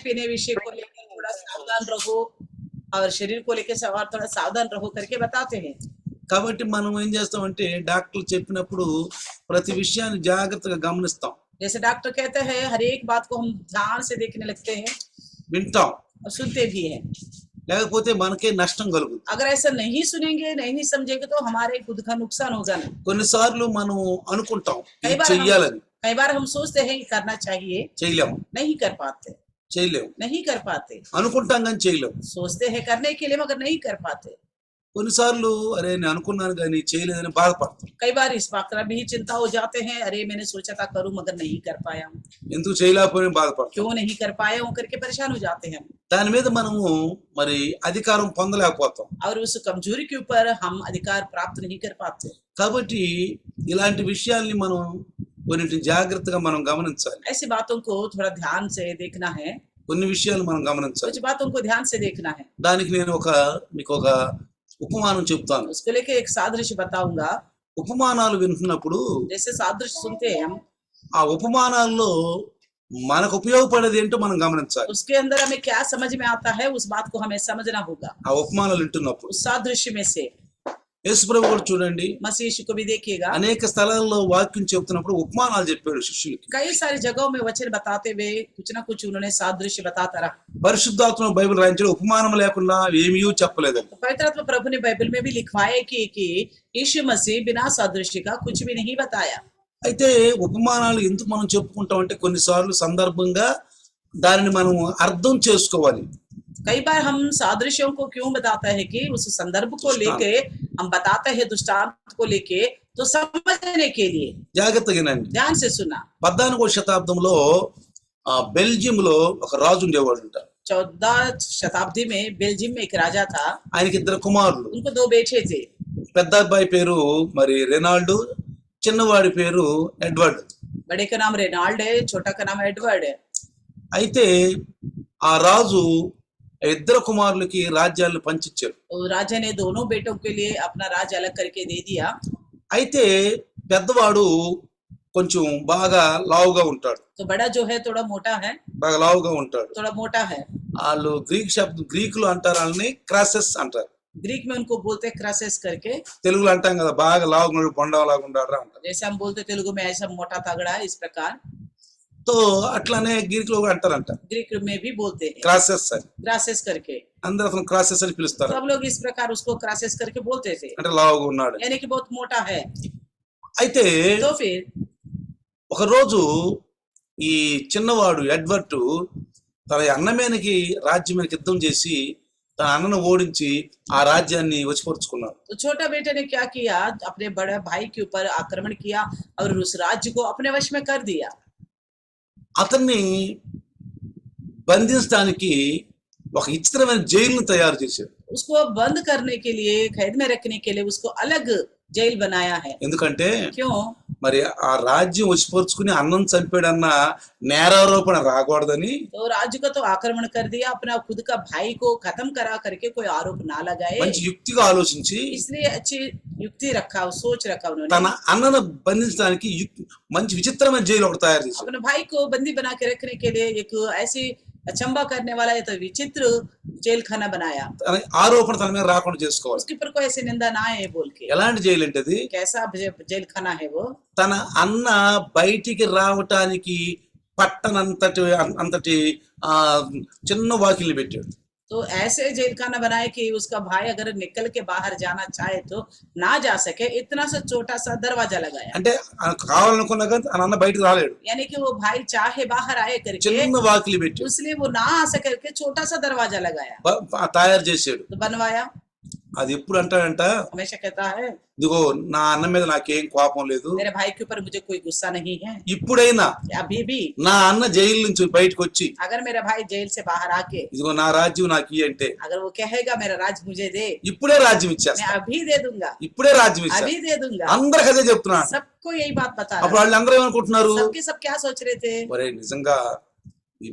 पीने विषय को लेकर थोड़ा सावधान रहो और शरीर को लेकर सवार थोड़ा सावधान रहो करके बताते हैं। కాబట్టి మనం ఏం చేస్తామంటే డాక్టర్లు చెప్పినప్పుడు ప్రతి విషయాన్ని జాగ్రత్తగా గమనిస్తాం, जैसे डॉक्टर कहते हैं हर एक बात को हम ध्यान से देखने लगते हैं వింటాం, और सुनते भी हैं। లేకపోతే మనకే నష్టం కలుగుతుంది. अगर ऐसा नहीं सुनेंगे नहीं समझेंगे तो हमारे खुद का नुकसान होगा ना। కొన్నిసార్లు మనం అనుకుంటాం कई ఇది बार చెయ్యాలని, कई बार हम सोचते हैं कि करना चाहिए, చేయలేము, नहीं कर पाते, नहीं कर पाते। అనుకుంటాం కానీ చేయలేము. सोचते हैं करने के लिए मगर नहीं कर पाते। కొన్నిసార్లు అరే నేను అనుకున్నాను కానీ చేయలేదని బాధపడతాం. कई बार इस बात का भी चिंता हो जाते हैं, अरे मैंने सोचा था करूं मगर नहीं कर पाया हूं, ఎందుకు చేయలేకపోయినా బాధపడతాం. क्यों नहीं कर पाया हूं करके परेशान हो जाते हैं దాని మీద మనము మరి అధికారం పొందలేకపోతాం. और उस कमजोरी के ऊपर हम अधिकार प्राप्त नहीं कर पाते। కాబట్టి ఇలాంటి విషయాల్ని మనం కొన్నింటి జాగ్రత్తగా మనం గమనించాలి. ऐसी बातों को थोड़ा ध्यान से देखना है, కొన్ని విషయాలు మనం గమనించాలి. कुछ बातों को ध्यान से देखना है। దానికి నేను మీకు ఒక ఉపమానం చెప్తాను. उसको लेके एक सादृश्य बताऊंगा। ఉపమానాలు వింటున్నప్పుడు जैसे सादृश्य सुनते हैं हम, ఆ ఉపమానాల్లో మనకు ఉపయోగపడేది ఏంటో మనం గమనించాలి. उसके अंदर हमें क्या समझ में आता है उस बात को हमें समझना होगा। ఆ ఉపమానాలు వింటున్నప్పుడు उस सादृश्य में से యేసు ప్రభు కూడా చూడండి मसीह यीशु को भी देखिएगा, అనేక స్థలాల్లో వాక్యం చెప్తున్నప్పుడు ఉపమానాలు చెప్పాడు శిష్యులకి. कई सारी जगहों में वचन बताते हुए कुछ ना कुछ उन्होंने सादृश्य बताता रहा। పరిశుద్ధాత్మ బైబిల్ రాయించడం ఉపమానం లేకుండా ఏమీ చెప్పలేదండి. पवित्र आत्मा प्रभु ने बाइबल में भी लिखवाए कि यीशु मसीह बिना सादृश्य का कुछ भी नहीं बताया। అయితే ఉపమానాలు ఎందుకు మనం చెప్పుకుంటాం అంటే కొన్నిసార్లు సందర్భంగా దానిని మనం అర్థం చేసుకోవాలి. कई बार हम सादृश्यों को क्यों बताता है कि उस संदर्भ को लेके हम बताते हैं, दृष्टांत को लेके, तो समझने के लिए జాగ్రత్తగానండి. ध्यान से सुना। 14వ శతాబ్దంలో బెల్జియంలో ఒక రాజు ఉండేవాడు. 14 शताब्दी में बेल्जियम में एक राजा था, ఆయనకి ఇద్దరు కుమారులు. उनको 2 बेटे थे। పెద్ద అబ్బాయి పేరు మరి రెనాల్డ్, చిన్నవాడి పేరు ఎడ్వర్డ్. बड़े का नाम रेनाल्ड है, छोटा का नाम एडवर्ड है। అయితే ఆ రాజు ఇద్దరు కుమారులకి రాజ్యాలను పంచిచ్చారు. तो राजा ने दोनों बेटों के लिए अपना राज्य अलग करके दे दिया। అయితే పెద్దవాడు కొంచెం బాగా లావుగా ఉంటాడు, तो बड़ा जो है थोड़ा मोटा है, బాగా లావుగా ఉంటాడు. थोड़ा मोटा है। వాళ్ళు గ్రీకులు అంటారు, వాళ్ళని క్రాసెస్ అంటారు. ग्रीक में उनको बोलते हैं क्रासेस करके, తెలుగులో అంటాం కదా బాగా లావుగా బొండలాగా ఉంటాడు అంటారు. जैसे हम बोलते तेलुगु में ऐसा मोटा तगड़ा है, इस प्रकार తో అట్లానే గ్రీకులో అంటారంట ग्रीक में भी बोलते हैं క్రాసెస్ అని. क्रासेस करके। అందరూ అతను క్రాసెస్ అని పిలుస్తారు. सब लोग इस प्रकार उसको क्रासेस करके बोलते थे, అంటే లావుగా ఉన్నాడు. यानी कि बहुत मोटा है। అయితే तो फिर ఒక రోజు ఈ చిన్నవాడు ఎడ్వర్డ్ తన అన్నమేనకి రాజ్యం మీదకి యుద్ధం చేసి తన అన్నను ఓడించి ఆ రాజ్యాన్ని వశపరుచుకున్నాడు. तो छोटा बेटे ने क्या किया, अपने बड़े भाई के ऊपर आक्रमण किया और उस राज्य को अपने वश में कर दिया। అతన్ని బంధించడానికి ఒక విచిత్రమైన జైలును తయారు చేశాడు. उसको बंद करने के लिए, कैद में रखने के लिए उसको अलग जेल बनाया है। ఎందుకంటే क्यों? మరి ఆ రాజ్యం వశపరుచుకుని అన్నం చంపాడన్న నేరారోపణ రాకూడదని तो राज्य को तो आक्रमण कर दिया, अपना खुद का भाई को खत्म करा करके कोई आरोप ना लगाए, మంచి యుక్తిగా ఆలోచించి इसलिए अच्छी युक्ति रखा, सोच रखा తన उन्होंने। అన్నను బంధించడానికి మంచి విచిత్రమైన జైలు ఒకటి తయారు చేశాడు. अपने भाई को बंदी बना के रखने के लिए एक ऐसी अचंबा करने वाला ये तो विचित्र जेल खाना बनाया, తన ఆరోపణ తన మీద రాకుండా చేసుకోవాలి. उसके ऊपर कोई ऐसी निंदा ना आए बोल के। ఎలాంటి జైలు అంటే అది कैसा जेल खाना है वो? తన అన్న బయటికి రావటానికి పట్టనంతటి అంతటి ఆ చిన్న వాకిల్ని పెట్టాడు. तो ऐसे जेल खाना बनाए कि उसका भाई अगर निकल के बाहर जाना चाहे तो ना जा सके, इतना सा छोटा सा दरवाजा लगाया। అంటే కావాలనుకున్నా కానీ తన అన్న బయటకు రాలేడు, यानी कि वो भाई चाहे बाहर आए करके, చిన్న వాకిలి పెట్టాడు, इसलिए वो ना आ सके करके छोटा सा दरवाजा लगाया, తయారు చేశాడు. तो बनवाया। అది ఎప్పుడు అంటాడంట, हमेशा कहता है ఇదిగో నా అన్న మీద నాకేం కోపం లేదు, मेरे भाई के ऊपर मुझे कोई गुस्सा नहीं है। ఇప్పుడైనా अभी भी నా అన్న జైలు నుంచి బయటకు వచ్చి अगर मेरा भाई जेल से बाहर आके ఇదిగో నా రాజ్యం నాకు ఇయ్యి అంటే अगर वो कहेगा मेरा राज मुझे दे, ఇప్పుడే రాజ్యం ఇచ్చేస్తా, मैं अभी दे दूंगा, ఇప్పుడే రాజ్యం ఇచ్చా. अभी दे दूंगा। అందరికి అదే చెప్తున్నాను. सबको यही बात बता అప్పుడు रहा వాళ్ళు అందరూ ఏమనుకుంటున్నారు, है। सबके सब क्या सोच रहे थे, ఒరే నిజంగా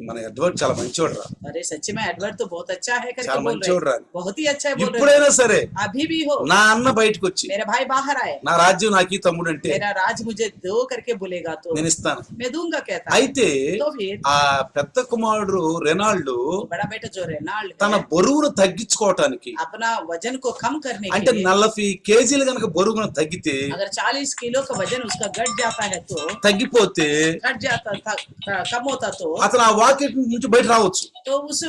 మన ఎడ్వర్డ్ చాలా మంచివాడు రా, अरे सच्ची में एडवर्ड तो बहुत अच्छा है करके చాలా बोल रहे మంచివాడు రా. हैं। बहुत ही अच्छा है बोल रहे ఇప్పుడైనా సరే हैं। अभी भी हो, నా అన్న బయటకు వచ్చి मेरा भाई बाहर आए, నా రాజ్యం నాకు ఈ తమ్ముడు అంటే मेरा राज मुझे दो करके बोलेगा तो నేను ఇస్తాను. मैं दूंगा कहता है। అయితే तो फिर ఆ పెద్ద కుమారుడు రెనాల్డ్ बड़ा बेटा जो रेनाल्ड తన है, బరువును తగ్గించుకోవటానికి अपना वजन को कम करने అంటే के लिए 40 కేజీలు కనుక బరువును తగ్గితే अगर 40 किलो का वजन उसका घट जाता है तो తగ్గిపోతే घट जाता था, कम होता तो అతను ఆ వాకిట్ నుంచి బయట రావచ్చు,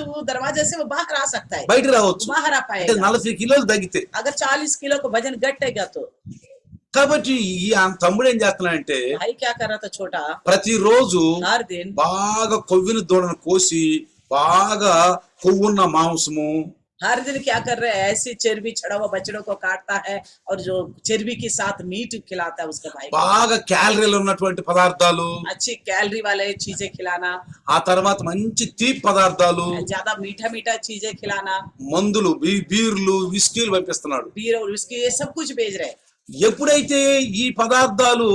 वो दरवाजे से वो बाहर आ सकता है, బయట రావచ్చు. बाहर आ అంటే पाएगा 40 కిలోలు తగ్గితే. अगर 40 किलो का वजन घटेगा तो। కాబట్టి ఈ ఆ తమ్ముడు ఏం చేస్తున్నాడంటే भाई क्या कर रहा था छोटा, ప్రతిరోజు हर दिन బాగా కొవ్విన దూడను కోసి బాగా కొవ్వున్న మాంసము, हर दिन क्या कर रहे हैं, ऐसी चर्बी चढ़ा हुआ बछड़ों को काटता है और जो चर्बी के साथ मीट खिलाता है उसका भाई को। బాగా క్యాలరీలు ఉన్నటువంటి పదార్థాలు, अच्छी कैलोरी वाले चीजें खिलाना, ఆ తర్వాత మంచి తీపి పదార్థాలు, ज्यादा मीठा मीठा चीजें खिलाना, మందులు, బీర్లు, విస్కీలు పంపిస్తున్నాడు. बीर और विस्की ये सब कुछ भेज रहे हैं। ఎప్పుడైతే ఈ పదార్థాలు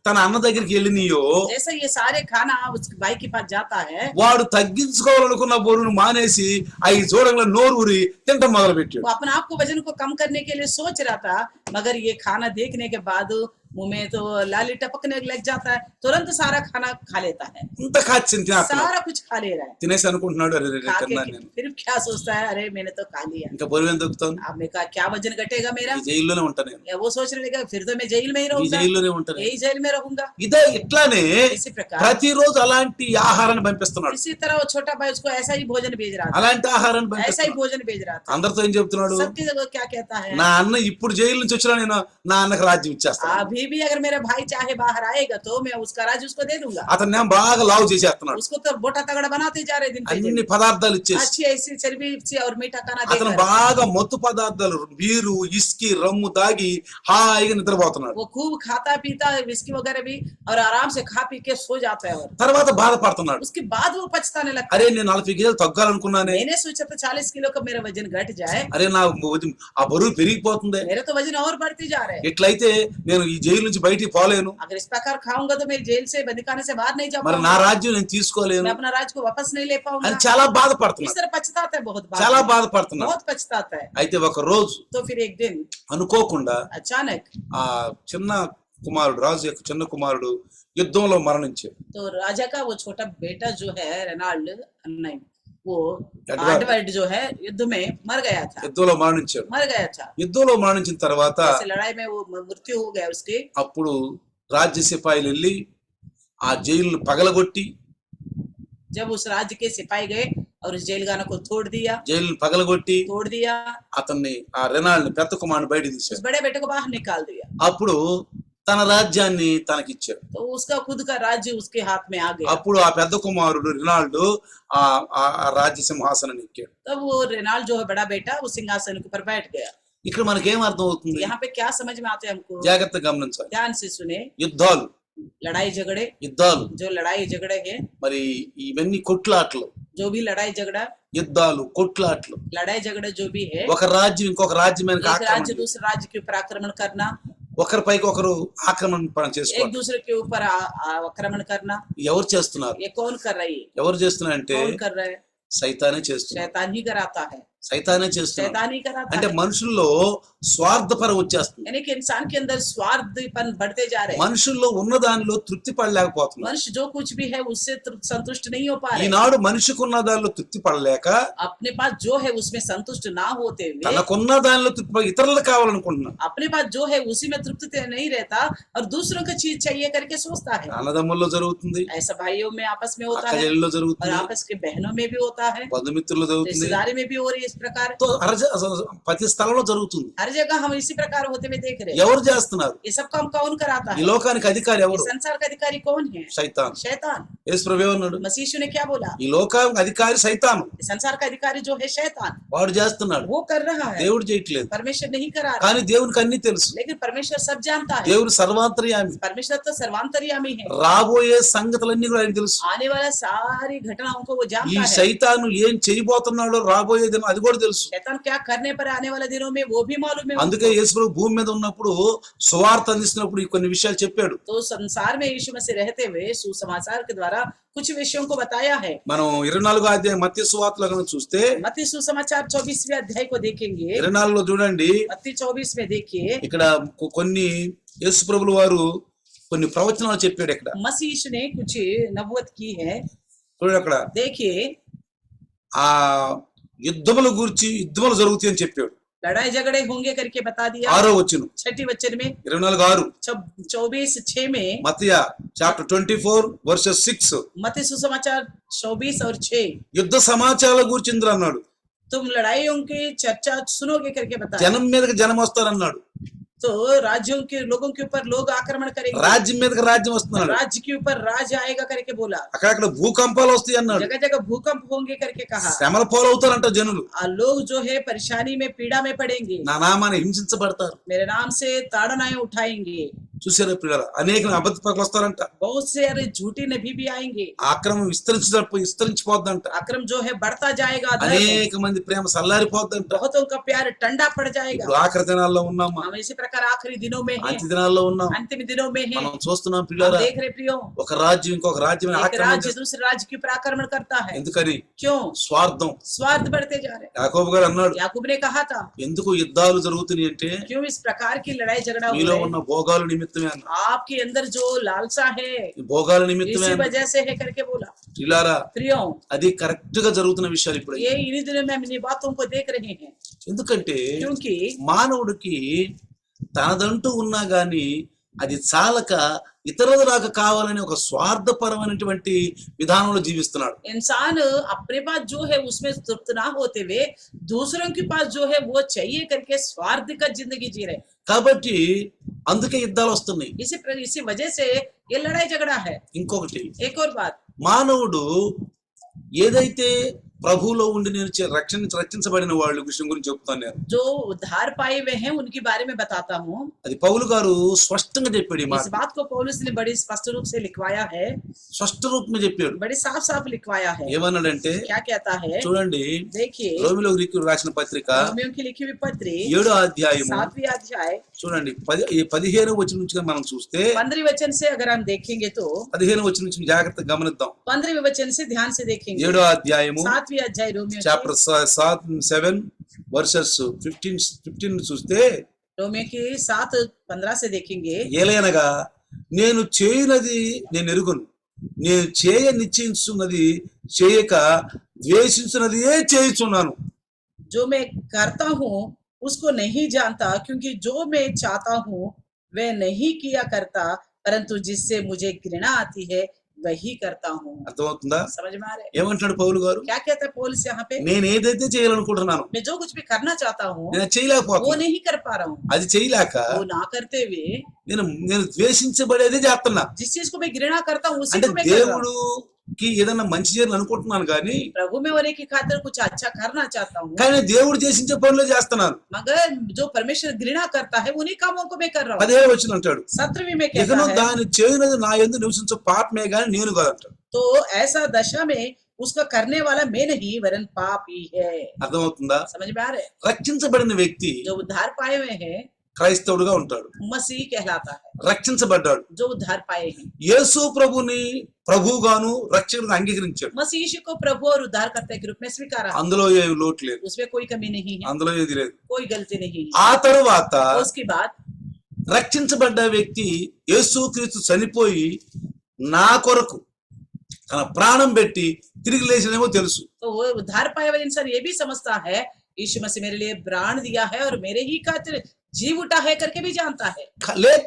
తన అన్న దగ్గరికి వెళ్ళినాయో जैसे ये सारे खाना उस भाई के पास जाता है, వాడు తగ్గించుకోవాలనుకున్న బరువును మానేసి అవి చూడంగా నోరు ఊరి తింటం మొదలు పెట్టాడు. वो अपने आप को वजन को कम करने के लिए सोच रहा था, मगर ये खाना देखने के बाद मुंह में तो लाली टपकने लग जाता है, तुरंत सारा खाना खा लेता है, ఇంత కాచి తినేస్తున్నాడు. सारा कुछ खा ले रहा है। తినేసి అనుకుంటున్నాడు, అరే రే खा के తిన్నాను నేను, फिर क्या सोचता है, अरे मैंने तो खा लिया, ఇంకా బరువు ఎందుకు తగ్గుతాను, आपने कहा क्या वजन घटेगा मेरा, ఈ జైల్లోనే ఉంటాను నేను, या वो सोचने लगा फिर तो मैं जेल में ही ఈ रहूंगा, జైల్లోనే ఉంటాను. यही जेल में रहूंगा। ఇదే ఇట్లానే इसी प्रकार ప్రతిరోజు అలాంటి ఆహారాన్ని పంపిస్తున్నాడు, इसी तरह वो छोटा भाई उसको ऐसा ही भोजन भेज रहा था, అలాంటి ఆహారాన్ని ऐसा ही పంపిస్తున్నాడు. भोजन भेज रहा था। అందరితో ఏం చెప్తున్నాడు, सबकी जगह क्या कहता है, నా అన్న ఇప్పుడు జైలు నుంచి వచ్చినా నేను నా అన్నకు రాజ్యం ఇచ్చేస్తాను. अभी भी अगर मेरा भाई चाहे बाहर आएगा तो मैं उसका राज उसको दे दूंगा। అతన్ని ఏమో బాగా లావు చేసేస్తున్నాడు, उसको तो बोटा तगड़ा बनाते जा रहे दिन पे दिन। అన్ని పదార్థాలు ఇచ్చేసి. अच्छी ऐसी चर्बी सी और मीठा खाना అతను देकर బాగా మత్తు పదార్థాలు, బీరు, ఇస్కీ, రమ్ము తాగి హాయిగా నిద్రపోతున్నాడు. वो खूब खाता पीता है, विस्की वगैरह भी, और आराम से खा पी के सो जाता है। और తర్వాత బాధపడుతున్నాడు, उसके बाद वो पछताने लगता అరే है, నేను 40 కేజీలు తగ్గాలనుకున్నానే, मैंने सोचा था 40 किलो का मेरा वजन घट जाए, అరే నా ఆ బరువు పెరిగిపోతుంది, मेरा तो वजन और बढ़ती जा रहा है। ఇట్లయితే నేను ఈ జైలు నుంచి బయటికి పోలేను, अगर इस प्रकार खाऊंगा तो मैं जेल से बंदीखाने से बाहर नहीं जा మరి నా पाऊंगा, రాజ్యం నేను తీసుకోలేను मैं अपना राज को वापस नहीं ले पाऊंगा। అని చాలా इस బాధపడుతున్నాడు, तरह पछताता है, बहुत చాలా बात బాధపడుతున్నాడు. बहुत पछताता है। అయితే ఒక రోజు तो फिर एक दिन అనుకోకుండా अचानक ఆ చిన్న కుమారుడు, రాజు యొక్క చిన్న కుమారుడు యుద్ధంలో మరణించాడు. तो राजा का वो छोटा बेटा जो है रेनाल्ड, नहीं वो एडवर्ड। एडवर्ड जो है युद्ध में मर गया था, యుద్ధంలో మరణించాడు. मर गया था। యుద్ధంలో మరణించిన తర్వాత ऐसे लड़ाई में वो मृत्यु हो गया उसकी। అప్పుడు రాజ్య సిపాయిలు వెళ్ళి ఆ జైలును పగలగొట్టి, जब उस राज्य के सिपाही गए और उस जेलखाना को तोड़ दिया, జైలును పగలగొట్టి तोड़ दिया, అతన్ని ఆ రెనాల్డ్ని పెద్ద కుమారుని బయట उस తీశాడు. बड़े बेटे को बाहर निकाल दिया। అప్పుడు తన రాజ్యాన్ని తనకిచ్చాడు. तो उसका खुद का राज्य उसके हाथ में आ गया। అప్పుడు ఆ పెద్ద కుమారుడు రెనాల్డ్ ఆ ఆ రాజ్య సింహాసనాన్ని ఎక్కాడు. तब वो रेनाल्ड जो है बड़ा बेटा वो सिंहासन के ऊपर बैठ गया। ఇక్కడ మనకేం అర్థం అవుతుంది, यहाँ पे क्या समझ में आते हैं हमको, జాగ్రత్తగా గమనించాలి. ध्यान से सुने। యుద్ధాలు लड़ाई झगड़े, యుద్ధాలు जो लड़ाई झगड़े हैं, మరి ఇవన్నీ కొట్లాట్లు, जो भी लड़ाई झगड़ा, యుద్ధాలు, కొట్లాట్లు, लड़ाई झगड़े जो भी है, ఒక రాజ్యం ఇంకొక రాజ్యం మీద एक राज्य ఆక్రమణ, दूसरे राज्य के ऊपर आक्रमण करना, ఒకరిపైకి ఒకరు ఆక్రమణ एक చేసుకోవాలి. दूसरे के ऊपर आक्रमण करना, ఎవరు చేస్తున్నారు, ये कौन कर रही है, ఎవరు చేస్తున్నారంటే कौन कर रहा है, సైతానే చేస్తున్నారు, शैतान ही कराता है, సైతానే చేస్తున్నారు. शैतान ही कराता అంటే है। మనుషుల్లో స్వార్థపరం వచ్చేస్తుంది, यानी कि इंसान के अंदर स्वार्थपन बढ़ते जा रहे हैं। మనుషుల్లో ఉన్న దానిలో తృప్తి పడలేకపోతున్నారు. मनुष्य जो कुछ भी है उससे संतुष्ट नहीं हो पा रहे, ఈనాడు మనిషికి ఉన్న దానిలో తృప్తి పడలేక अपने पास जो है उसमें संतुष्ट ना होते हुए తనకున్న దానిలో తృప్తి ఇతరులకు కావాలనుకుంటున్నాడు. अपने पास जो है उसी में तृप्त नहीं रहता और दूसरों की चीज चाहिए करके सोचता है। అన్నదమ్ముల్లో జరుగుతుంది, ऐसा भाइयों में आपस में होता అక్క है చెల్లెల్లో और జరుగుతుంది, आपस के बहनों में भी होता है, బంధుమిత్రుల్లో జరుగుతుంది, रिश्तेदारी में भी हो रही है। इस प्रकार తో ప్రతి స్థలంలో జరుగుతుంది. हर जगह हम इसी प्रकार होते हुए देख रहे हैं। ఎవరు చేస్తున్నారు, ये सब काम कौन कराता ఈ है, లోకానికి అధికారి ये ఎవరు, संसार का अधिकारी कौन है, సైతాన్. शैतान। యేసు ప్రభువు ఏమన్నాడు, मसीह ने क्या बोला, ఈ లోకానికి అధికారి సైతాను, ये संसार का अधिकारी जो है शैतान, వాడు చేస్తున్నాడు, वो कर रहा है, దేవుడు చేయట్లేదు. परमेश्वर नहीं करा रहा। కానీ దేవునికి అన్ని తెలుసు, लेकिन परमेश्वर सब जानता है, దేవుడు సర్వాంతర్యామి, परमेश्वर तो सर्वांतर्यामी है, రాబోయే సంగతులన్నీ కూడా ఆయన తెలుసు. आने वाला सारी घटनाओं को वो ఈ जानता है। సైతాను ఏం చేయబోతున్నాడో రాబోయేదేమో అది కూడా తెలుసు. शैतान क्या करने पर आने वाले दिनों में वो भी मालूम है అందుకే उनको। యేసు ప్రభు భూమి మీద ఉన్నప్పుడు సువార్త అందిస్తున్నప్పుడు ఈ కొన్ని విషయాలు చెప్పాడు. तो संसार में यीशु मसीह रहते हुए सुसमाचार के द्वारा कुछ विषयों को बताया है। మనం 24వ అధ్యాయం మత్తయి సువార్తలో కనుక చూస్తే मत्ती सुसमाचार 24वें अध्याय को देखेंगे। 24లో చూడండి, मत्ती 24 में देखिए, ఇక్కడ కొన్ని యేసు ప్రభుల వారు కొన్ని ప్రవచనాలు చెప్పాడు. ఇక్కడ मसीह यीशु ने कुछ नबूवत की है। చూడండి, అక్కడ देखिए, ఆ యుద్ధముల గురించి యుద్ధములు జరుగుతాయి అని చెప్పాడు. लड़ाई झगड़े होंगे करके बता दिया। 6వ వచనం 6 वचन में 24:6 24:6 में మత్తయి చాప్టర్ 24 వర్సెస్ 6 मत्ती सुसमाचार 24 और 6 యుద్ధ సమాచారాల గురించి ఇంద్ర అన్నాడు. तुम लड़ाइयों की चर्चा सुनोगे करके बताया। జనం మీదకి జనం వస్తారన్నాడు. तो राज्यों के लोगों के ऊपर लोग आक्रमण करेंगे, రాజ్యం మీదకి రాజ్యం వస్తున్నాడు. राज्य के ऊपर राज्य आएगा करके बोला। అక్కడక్కడ భూకంపాలు వస్తాయి అన్నాడు. जगह जगह भूकंप होंगे करके कहा। శ్రమల పాలవుతారంట జనులు. लोग जो है परेशानी में पीड़ा में पड़ेंगे, నా నామాన్ని హింసించబడతారు. मेरे नाम से ताड़नाएं उठाएंगे। చూసారా పిల్లరా, అనేక అబద్ధ ప్రవక్తలు వస్తారంట. बहुत से अरे झूठी नबी भी आएंगे। ఆక్రమం విస్తరించిపోద్దంట. अक्रम जो है बढ़ता जाएगा, धर्म, అనేక మంది ప్రేమ సల్లారిపోద్దంట. बहुतों का प्यार ठंडा पड़ जाएगा। ఇప్పుడు ఆఖరి దినాల్లో ఉన్నామా, हम इसी प्रकार आखिरी दिनों में हैं, అంత్య దినాల్లో ఉన్నాం. अंतिम दिनों में हैं। మనం చూస్తున్నాం हम పిల్లరా, देख रहे प्रियो, ఒక రాజ్యం ఇంకొక రాజ్యం एक ఆక్రమణ राज्य చేస్తుంది. दूसरे राज्य के ऊपर आक्रमण करता है। ఎందుకని? क्यों? స్వార్థం. स्वार्थ बढ़ते जा रहे। యాకోబు గారు అన్నాడు, याकूब ने कहा था, ఎందుకు యుద్ధాలు జరుగుతున్నాయి అంటే क्यों इस प्रकार की लड़ाई झगड़ा हो మీలో रहे ఉన్న భోగాల నిమిత్తమే అన్న. आपके अंदर जो लालसा है ఈ భోగాల నిమిత్తమే इसी అన్న. वजह से है करके बोला। పిల్లారా, प्रियो, అది కరెక్ట్ గా జరుగుతున్న విషయాలు ఇప్పుడు. ये इन्हीं दिनों में हम इन बातों को देख रहे हैं। ఎందుకంటే क्योंकि మానవుడికి తనదంటూ ఉన్నా గాని అది చాలక ఇతరులకు కావాలని ఒక స్వార్థపరమైనటువంటి విధానంలో జీవిస్తున్నాడు. इंसान अपने पास जो है उसमें तृप्त ना होते हुए दूसरों के पास जो है वो चाहिए करके स्वार्थ का जिंदगी जी रहे। కాబట్టి అందుకే యుద్ధాలు వస్తున్నాయి. इसी वजह से ये लड़ाई झगड़ा है। ఇంకొకటి, एक और बात, మానవుడు ఏదైతే ప్రభువులో ఉండి నేను రక్షించబడిన వాళ్ళ విషయం గురించి చెప్తాను నేను. जो उद्धार पाए हुए हैं उनके बारे में बताता हूँ। అది పౌలు గారు స్పష్టంగా చెప్పాడు. ఈ మాట इस बात को पौलुस ने बड़ी स्पष्ट रूप से लिखवाया है, స్పష్ట రూపంగా చెప్పాడు. बड़ी साफ साफ लिखवाया है। ఏమన్నాడంటే क्या कहता है? చూడండి, देखिए, రోమిలోకి రాసిన పత్రిక रोमियों की लिखी हुई पत्री 7వ అధ్యాయము 7वीं अध्याय చూడండి, 15వ వచనం నుంచి మనం చూస్తే 15वें वचन से अगर हम देखेंगे तो 15వ వచనం నుంచి జాగ్రత్తగా గమనిద్దాం. 15वें वचन से ध्यान से देखेंगे। 7వ అధ్యాయము 7वीं अध्याय रोमियो की, చాప్టర్ 7 వర్సెస్ 15 చూస్తే रोमियो की 7:15 से देखेंगे। ఏలయనగా నేను చేయనది నేను ఎరుగును, నేను చేయ నిశ్చయించున్నది చేయక ద్వేషించున్నది చేయుచున్నాను. जो मैं करता हूँ उसको नहीं जानता, क्योंकि जो मैं चाहता हूँ वह नहीं किया करता, परंतु जिससे मुझे घृणा आती है वही करता हूँ। అర్థమవుతుందా? समझ में आ रहा है? ఏమంటున్నాడు పౌలు గారు? क्या कहता है पौलुस यहाँ पे? నేను ఏదైతే చేయాలనుకుంటున్నాను मैं जो कुछ भी करना चाहता हूँ నేను वो చేయలేకపోతున్నా. नहीं कर पा रहा हूँ। అది చేయలేక वो ना करते हुए నేను ద్వేషించబడేదే చేస్తున్నా. जिस चीज को मैं घृणा करता हूँ उसी అంటే को मैं कर रहा हूँ। దేవుడుకి ఏదైనా మంచి చేయాలని అనుకుంటున్నాను కానీ प्रभु में होने की खातिर कुछ अच्छा करना चाहता हूँ, కానీ దేవుడు చేసించే పనులు చేస్తున్నాను. मगर जो परमेश्वर घृणा करता है उन्हीं कामों को मैं कर रहा हूँ। 17వ వచనం అంటాడు, 17वीं में ఇకను कहता है, దాని చేయనది నా యందు నివసించు పాపమే గాని నేను కాదంటాడు. तो ऐसा दशा में उसका करने वाला मैं नहीं वरन पाप ही है। అర్థమవుతుందా? समझ में आ रहा है? రక్షించబడిన వ్యక్తి जो उद्धार पाए हुए हैं క్రైస్తవుడుగా ఉంటాడు. मसीह कहलाता है, రక్షించబడ్డాడు. जो उद्धार पाए हैं। యేసు ప్రభుని ప్రభువుగాను రక్షకుడిగా అంగీకరించాడు. मसीह यीशु को प्रभु और उद्धारकर्ता के रूप में स्वीकारा, అందులో ఏ లోటు లేదు, उसमें कोई कमी नहीं है, అందులో ఏది లేదు. कोई गलती नहीं ఆ తరువాత है। उसके बाद రక్షించబడ్డ వ్యక్తి యేసుక్రీస్తు చనిపోయి నా కొరకు తన ప్రాణం పెట్టి తిరిగి లేచినేమో తెలుసు. तो वो उद्धार पाए हुआ इंसान ये भी समझता है यीशु मसीह मेरे लिए प्राण दिया है और मेरे ही खातिर जीव उठा है करके भी जानता है।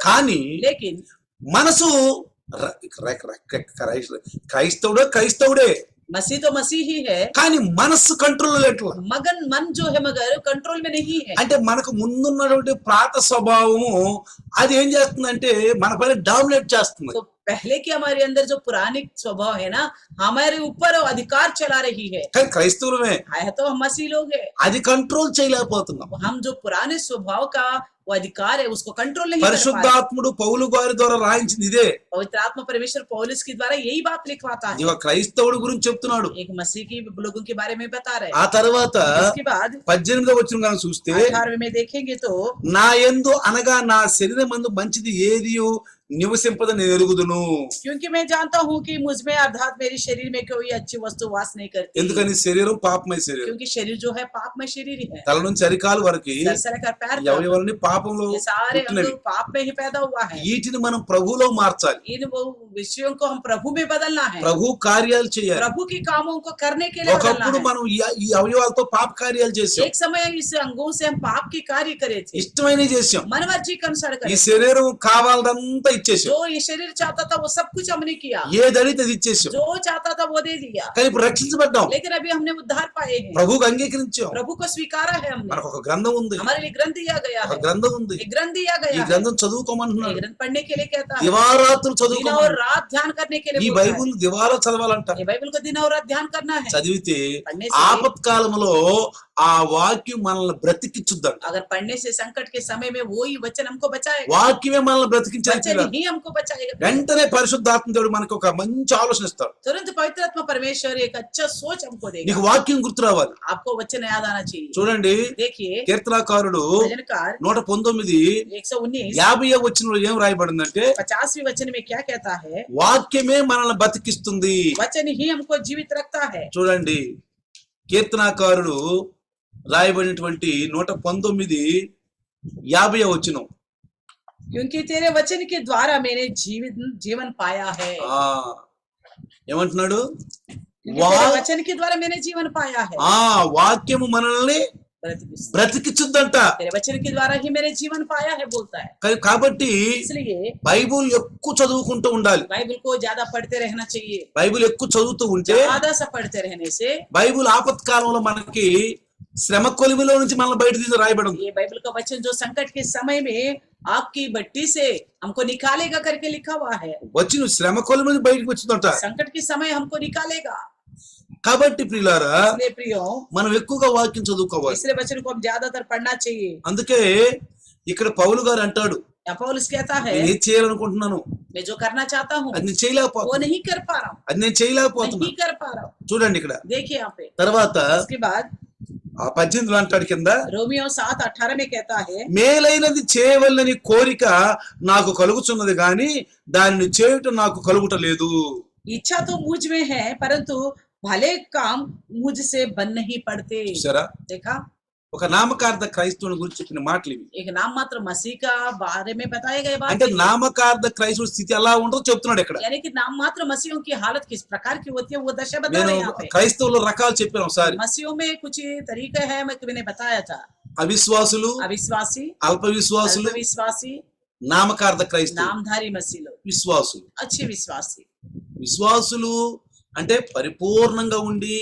కానీ लेकिन మనసు క్రైస్తవుడే मसीह तो मसीह ही है, కానీ మనస్సు కంట్రోల్ లేట్లా. मगन मन जो है मगर कंट्रोल में नहीं है। అంటే మనకు ముందున్నటువంటి ప్రాత స్వభావము అది ఏం చేస్తుందంటే మన పైన డామినేట్ చేస్తుంది. तो पहले की हमारे अंदर जो पुरानी स्वभाव है ना हमारे ऊपर अधिकार चला रही है। కానీ క్రైస్తవులమే है तो हम मसीह लोग हैं, అది కంట్రోల్ చేయలేకపోతున్నాం. हम जो पुराने स्वभाव का वो अधिकार है, उसको कंट्रोल नहीं कर पा रहे। పరిశుద్ధాత్ముడు పౌలు గారి ద్వారా రాయించింది ఇదే. पवित्र आत्मा परमेश्वर पौलुस के द्वारा यही बात लिखवाता है। ఇవ క్రైస్తవుడి గురించి చెప్తున్నాడు. एक मसीह की लोगों के बारे में बता रहे ఆ हैं। తర్వాత इसके बाद 18వ వచనం కనుక చూస్తే 18वें में देखेंगे तो నా యందు అనగా నా శరీరమందు మంచిది ఏదియు నివసింపదని నేను ఎరుగుదును. क्योंकि मैं जानता हूँ कि मुझ में अर्थात मेरे शरीर में कोई अच्छी वस्तु वास नहीं करती, ఎందుకని శరీరం పాపమయ శరీరం. क्योंकि शरीर जो है पापमय शरीर ही है। తల నుంచి అరికాలు వరకు सर से लेकर पैर तक ఎవరివన్నీ పాపంలో ये सारे పుట్టినవి. अंग पाप में ही पैदा हुआ है। వీటిని మనం ప్రభువులో మార్చాలి. इन वो विषयों को हम प्रभु में बदलना है, ప్రభు కార్యాలు చేయాలి. प्रभु के कामों को करने के लिए बदलना ఒకప్పుడు है। మనం ఈ అవయవాలతో పాప కార్యాలు చేసాం, एक समय इस अंगों से हम पाप के कार्य करे थे, ఇష్టమైనవి చేసాం. मनमर्जी के अनुसार ఈ करे। శరీరం కావాలంతా ఇచ్చేసాం, जो ये शरीर चाहता था वो सब कुछ हमने किया, ఏది అడిగితే అది ఇచ్చేసాం. जो चाहता था वो दे दिया। కానీ ఇప్పుడు రక్షించబడ్డాం, लेकिन अभी हमने उद्धार पाए हैं, ప్రభువుకు అంగీకరించాం. प्रभु को स्वीकारा है हमने, మనకు ఒక గ్రంథం ఉంది, हमारे लिए ग्रंथ दिया गया ఒక है, గ్రంథం ఉంది. एक ग्रंथ दिया ఈ गया है। గ్రంథం ये చదువుకోమంటున్నాడు. ग्रंथ पढ़ने के लिए कहता है, దివారాత్రులు दिन और చదువుకోమని. रात ध्यान करने के ఈ लिए बोलता है। బైబుల్ దివారా చదవాలంట. ये बाइबल को दिन और रात ध्यान करना है। చదివితే पढ़ने से ఆపత్కాలంలో ఆ వాక్యం మనల్ని బ్రతికించుద్దంట. अगर पढ़ने से संकट के समय में वही वचन हमको बचाएगा, వాక్యమే మనల్ని బ్రతికించేది. वचन ही हमको बचाएगा। వెంటనే పరిశుద్ధాత్మ దేవుడు మనకు ఒక మంచి ఆలోచన ఇస్తాడు. तुरंत पवित्र आत्मा परमेश्वर एक अच्छा सोच हमको देगा। నీకు వాక్యం గుర్తు రావాలి. आपको वचन याद आना चाहिए। చూడండి, देखिए కీర్తనాకారుడు भजनकार 119 119 50వ వచనంలో ఏం రాయబడిందంటే 50वें वचन में क्या कहता है? వాక్యమే మనల్ని బతికిస్తుంది. वचन ही हमको जीवित रखता है। చూడండి, కీర్తనాకారుడు రాయబడినటువంటి 119 50వ వచనం. क्योंकि तेरे वचन के द्वारा मैंने जीवन पाया है। ఆ ఏమంటున్నాడు? क्योंकि तेरे वचन के द्वारा मैंने जीवन पाया है। ఆ వాక్యము మనల్ని प्रतिष्ठित। బ్రతికించుద్దంట. तेरे वचन के द्वारा ही मैंने जीवन पाया है बोलता है। కాబట్టి इसलिए బైబుల్ ఎక్కువ చదువుకుంటూ ఉండాలి. बाइबल को ज्यादा पढ़ते रहना चाहिए। బైబుల్ ఎక్కువ చదువుతూ ఉంటే ज्यादा से पढ़ते रहने से బైబుల్ ఆపత్కాలంలో మనకి శ్రమ కొలిమిలో నుంచి మనల్ని బయట తీసి రాయబడి ఉంది. ये बाइबल का वचन जो संकट के समय में आग की भट्टी से हमको निकालेगा करके लिखा हुआ है। వచ్చి నువ్వు శ్రమ కొలిమి నుంచి బయటకు వచ్చిందంట. संकट के समय हमको निकालेगा। కాబట్టి ప్రియులారా, इसलिए प्रियो మనం ఎక్కువగా వాక్యం చదువుకోవాలి. इसलिए वचन को हम ज्यादातर पढ़ना चाहिए। అందుకే ఇక్కడ పౌలు గారు అంటాడు, यहाँ पौलुस कहता है, నేను ఏది చేయాలనుకుంటున్నాను मैं जो करना चाहता हूँ అది నేను वो చేయలేకపోతున్నా, नहीं कर पा रहा हूँ, అది నేను చేయలేకపోతున్నా. नहीं कर पा रहा हूँ। చూడండి ఇక్కడ देखिए यहाँ पे తర్వాత उसके बाद 18 అంటాడు కింద, रोमियो 7:18 में कहता है, మేలైనది చేయవలనని కోరిక నాకు కలుగుచున్నది గాని దానిని చేయుట నాకు కలుగుట లేదు. इच्छा तो मुझ में है परंतु भले काम मुझसे बन नहीं पड़ते। చూసారా, देखा, ఒక నామకార్థ క్రైస్తవుని గురించి చెప్పిన మాటలు ఇవి. एक नाम मात्र मसीह का बारे में बताए गए बात అంటే है। నామకార్థ క్రైస్తవుడి స్థితి ఎలా ఉంటుందో చెప్తున్నాడు ఇక్కడ. यानी कि नाम मात्र मसीहों की हालत किस प्रकार की होती है वो दशा बता నేను रहे हैं यहाँ पे। క్రైస్తవుల రకాలు చెప్పాను ఒకసారి. मसीहों में कुछ तरीका है, मैंने बताया था। అవిశ్వాసులు, अविश्वासी, అల్ప విశ్వాసులు, विश्वासी, నామకార్థ క్రైస్తవులు, नामधारी मसीह लोग, విశ్వాసులు. अच्छे विश्वासी। విశ్వాసులు అంటే పరిపూర్ణంగా ఉండి